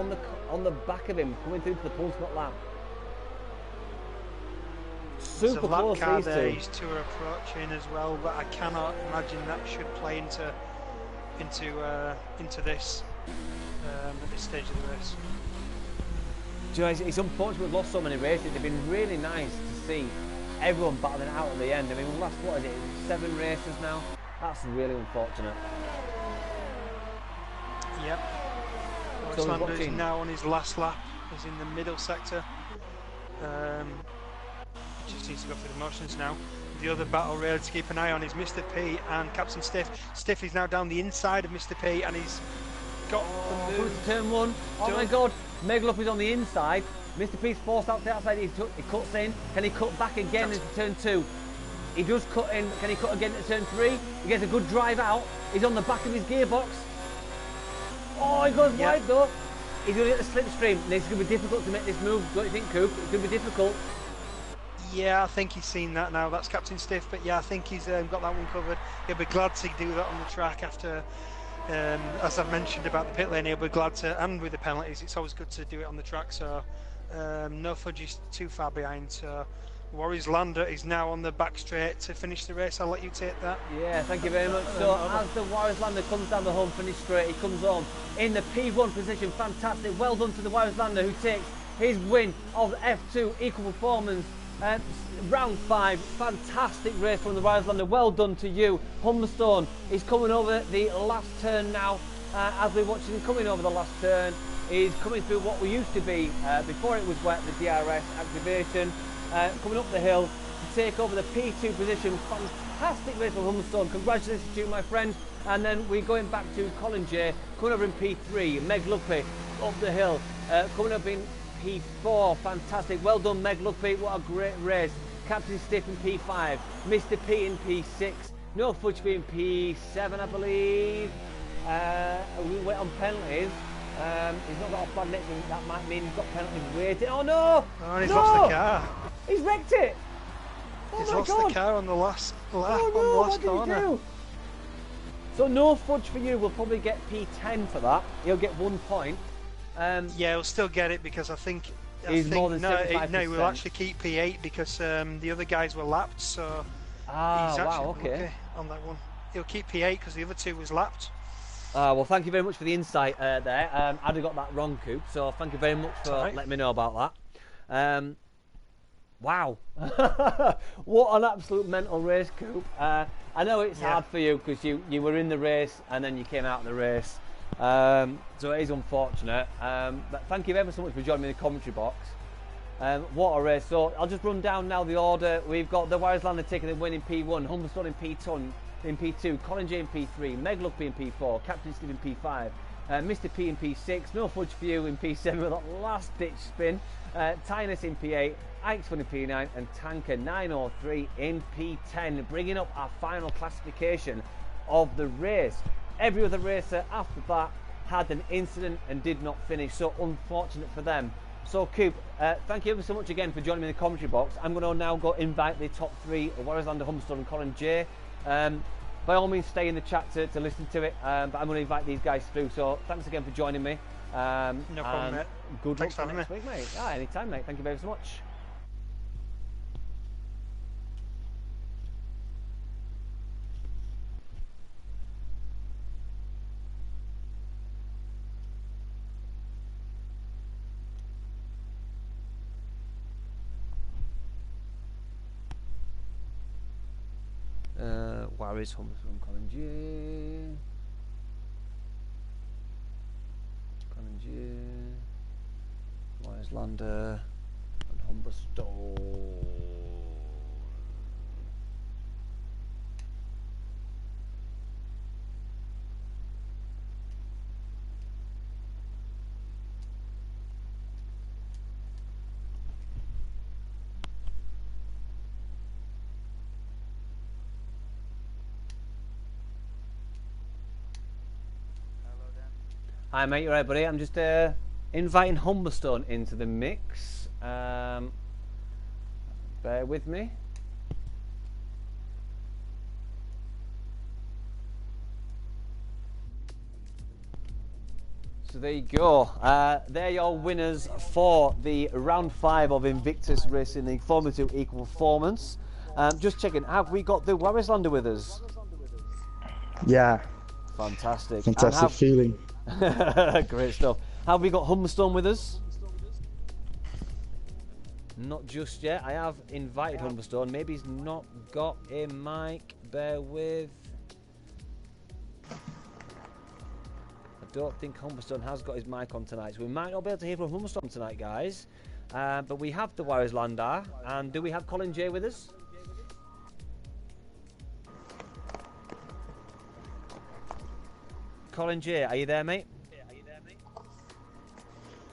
on the back of him, coming through to the Pulscott lap? Super close, these two are approaching as well, but I cannot imagine that should play into this at this stage of the race. Do you know, it's unfortunate we've lost so many races. They've been really nice to see everyone battling out at the end. I mean, we've lost, what is it, 7 races now? That's really unfortunate. Yep. Alexander is now on his last lap. He's in the middle sector. Just needs to go through the motions now. The other battle really to keep an eye on is Mr. P and Captain Stiff. Stiff is now down the inside of Mr. P and he's got the move. Turn 1. Oh my god, Meglup is on the inside. Mr. P's forced out to the outside. He cuts in. Can he cut back again into turn 2? He does cut in. Can he cut again to turn 3? He gets a good drive out. He's on the back of his gearbox. Oh, he goes wide though. He's going to get the slipstream. It's going to be difficult to make this move. Don't you think, Coop? It's going to be difficult. Yeah, I think he's seen that now. That's Captain Stiff, but yeah, I think he's got that one covered. He'll be glad to do that on the track after, as I've mentioned about the pit lane, he'll be glad to, and with the penalties, it's always good to do it on the track, so no fudge is too far behind. So Warriors Lander is now on the back straight to finish the race. I'll let you take that. Yeah, thank you very much. So as the Warriors Lander comes down the home finish straight, he comes on in the P1 position. Fantastic. Well done to the Warriors Lander, who takes his win of F2 equal performance. Round 5, fantastic race from the Warriors Lander. Well done to you. Humberstone is coming over the last turn now. As we're watching him coming over the last turn, he's coming through what we used to be before it was wet, the DRS activation. Coming up the hill to take over the P2 position. Fantastic race from Humberstone. Congratulations to you, my friend. And then we're going back to Colin J, coming over in P3. Meg Luppy up the hill, coming up in P4, fantastic. Well done, Meg Luppy. What a great race. Captain Stiff in P5, Mr. P in P6, No Fudge in P7, I believe. We went on penalties. He's not got a flag next to him. That might mean he's got penalties waiting. Oh no! Oh, he's lost the car. He's wrecked it. Oh he's my lost God. the car on the last lap, oh no, on the last what did corner. He do? So No Fudge for you will probably get P10 for that. He'll get 1 point. Yeah, he'll still get it because I think more than 75%. No, we'll actually keep P8 because the other guys were lapped. So he's actually okay on that one. He'll keep P8 because the other 2 was lapped. Well, thank you very much for the insight there. I'd have got that wrong, Coop. So thank you very much for letting me know about that. Wow, what an absolute mental race, Coop. I know it's hard for you because you were in the race and then you came out of the race. So it is unfortunate, but thank you ever so much for joining me in the commentary box. What a race. So I'll just run down now the order. We've got the Warriors Lander taking the win in P1, Humberstone in P2, Colin J in P3, Meg Luppy in P4, Captain Steve in P5, Mr. P in P6, No Fudge for You in P7 with that last ditch spin, Tynus in P8, Ike's Fun in P9, and Tanker 903 in P10, bringing up our final classification of the race. Every other racer after that had an incident and did not finish, so unfortunate for them. So Coop, thank you ever so much again for joining me in the commentary box. I'm going to now go invite the top three, Warriorslander, Humberstone and Colin J. By all means stay in the chat to listen to it, but I'm going to invite these guys through, so thanks again for joining me. No problem, mate. Good Thanks luck for for next week, mate. Anytime, mate. Thank you very so much. Warriors, Humberstone, Colin J. Colin J. Warriorslander and Humberstone. Hi mate, you right buddy? I'm just inviting Humberstone into the mix. Bear with me. So there you go. They're your winners for the round 5 of Invictus Racing League Formula 2 Equal Performance. Just checking, have we got the Warriorslander with us? Yeah. Fantastic. Fantastic feeling. Great stuff. Have we got Humberstone with us? Not just yet. I have invited Humberstone. Maybe he's not got a mic. Bear with. I don't think Humberstone has got his mic on tonight, so we might not be able to hear from Humberstone tonight, guys. But we have the Warriorslander. And do we have Colin J with us? Colin J, are you there, mate?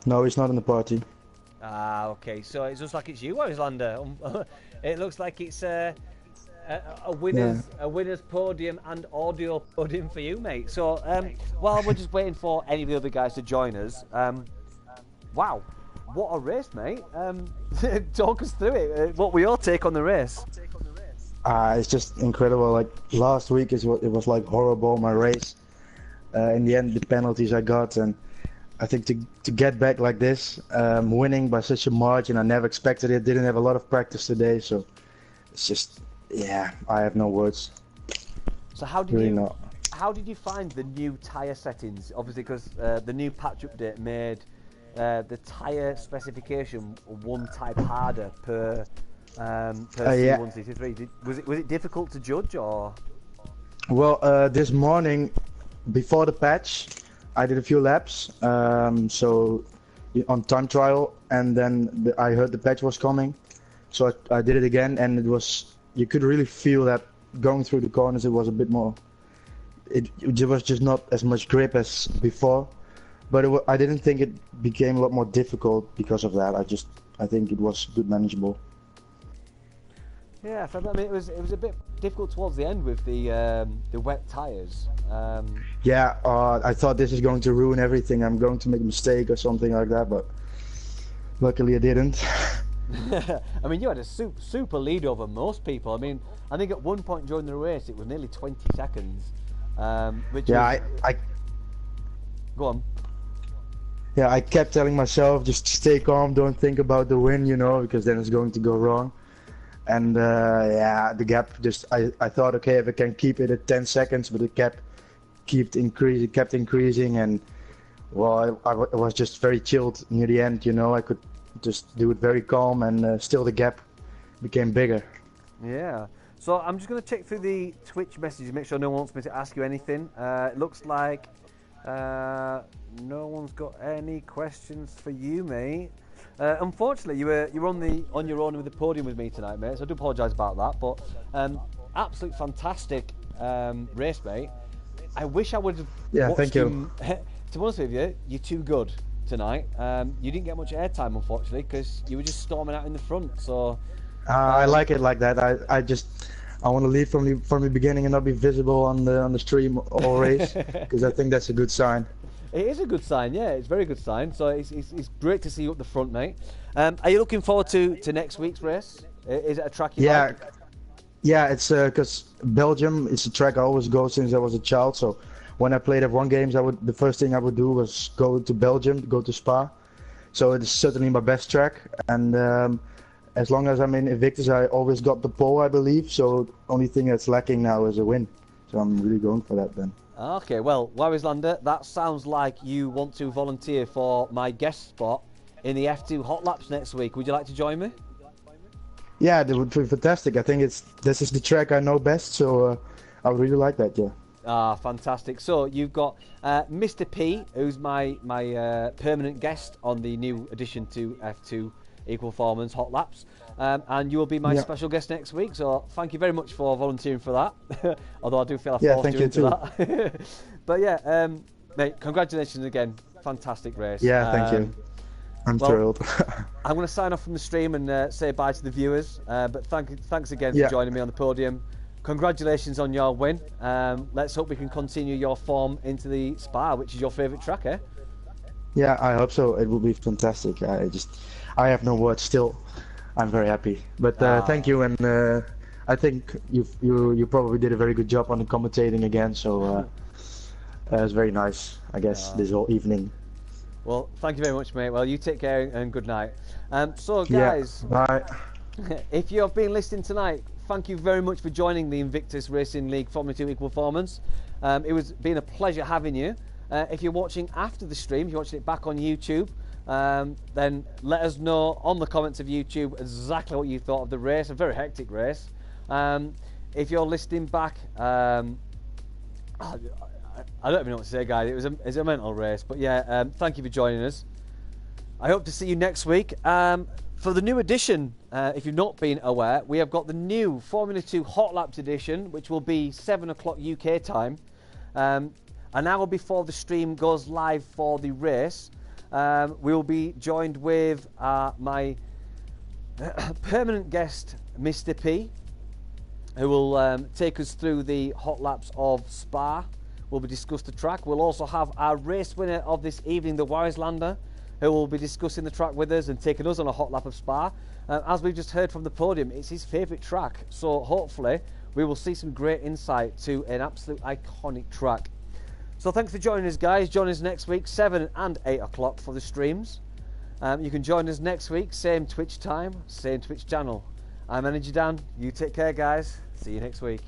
No, he's not in the party. Ah, okay. So it looks like it's you, Warriorslander. It looks like it's a winner's podium and audio podium for you, mate. So while we're just waiting for any of the other guys to join us, wow, what a race, mate! Talk us through it. What were your take on the race? It's just incredible. Like last week, it was like horrible. My race. In the end, the penalties I got, and I think to get back like this, winning by such a margin, I never expected it. Didn't have a lot of practice today, so it's just, yeah, I have no words. So how did really you find the new tyre settings? Obviously, because the new patch update made the tyre specification one type harder per C1, C3. Was it difficult to judge, or? Well, this morning, before the patch, I did a few laps, so on time trial, and then I heard the patch was coming, so I did it again, and you could really feel that going through the corners. It was a bit more. It was just not as much grip as before, but I didn't think it became a lot more difficult because of that. I think it was good manageable. Yeah, I mean, it was a bit difficult towards the end with the wet tyres. Yeah, I thought this is going to ruin everything. I'm going to make a mistake or something like that, but luckily I didn't. I mean, you had a super lead over most people. I mean, I think at one point during the race it was nearly 20 seconds. Which yeah, I go on. Yeah, I kept telling myself just stay calm, don't think about the win, because then it's going to go wrong. And yeah, the gap I thought, okay, if I can keep it at 10 seconds, but the gap kept increasing, and well, I was just very chilled near the end, I could just do it very calm, and still the gap became bigger. Yeah. So I'm just going to check through the Twitch messages, make sure no one wants me to ask you anything. It looks like no one's got any questions for you, mate. Unfortunately, you were on your own with the podium with me tonight, mate. So I do apologise about that, but absolute fantastic race, mate. I wish I would have watched him to be honest with you, you're too good tonight. You didn't get much airtime, unfortunately, because you were just storming out in the front. So I like it like that. I want to lead from the beginning and not be visible on the stream all race, because I think that's a good sign. it is a good sign, yeah. It's a very good sign. So it's great to see you up the front, mate. Are you looking forward to next week's race? Is it a track you like? Yeah, it's because Belgium, it's a track I always go since I was a child. So when I played F1 games, the first thing I would do was go to Belgium, go to Spa. So it's certainly my best track, and as long as I'm in Invictus, I always got the pole, I believe. So the only thing that's lacking now is a win. So I'm really going for that then. Okay, well, Warislander, that sounds like you want to volunteer for my guest spot in the F2 Hot Laps next week. Would you like to join me? Yeah, that would be fantastic. I think this is the track I know best, so I would really like that. Yeah. Ah, fantastic. So you've got Mr. P, who's my permanent guest on the new addition to F2 Equal Performance Hot Laps, and you will be my special guest next week. So thank you very much for volunteering for that. Although I do feel I forced you into that. But yeah, mate, congratulations again. Fantastic race. Yeah, thank you. I'm thrilled. I'm going to sign off from the stream and say bye to the viewers. But thanks again for joining me on the podium. Congratulations on your win. Let's hope we can continue your form into the Spa, which is your favourite track, eh? Yeah, I hope so. It will be fantastic. I have no words still. I'm very happy. But thank you, and I think you probably did a very good job on the commentating again. So it's very nice, I guess, this whole evening. Well, thank you very much, mate. Well, you take care and good night. So, guys, bye. If you have been listening tonight, thank you very much for joining the Invictus Racing League Formula 2 Equal Performance. It was been a pleasure having you. If you're watching after the stream, if you're watching it back on YouTube, then let us know on the comments of YouTube exactly what you thought of the race. A very hectic race. If you're listening back, I don't even know what to say, guys. It was a mental race. But yeah, thank you for joining us. I hope to see you next week. For the new edition, if you've not been aware, we have got the new Formula 2 Hot Laps edition, which will be 7 o'clock UK time. An hour before the stream goes live for the race, we will be joined with my permanent guest, Mr. P, who will take us through the Hot Laps of Spa. We'll discuss the track. We'll also have our race winner of this evening, the Warislander, who will be discussing the track with us and taking us on a hot lap of Spa. As we've just heard from the podium, it's his favourite track. So hopefully we will see some great insight to an absolute iconic track. So thanks for joining us, guys. Join us next week, 7 and 8 o'clock for the streams. You can join us next week, same Twitch time, same Twitch channel. I'm Energy Dan. You take care, guys. See you next week.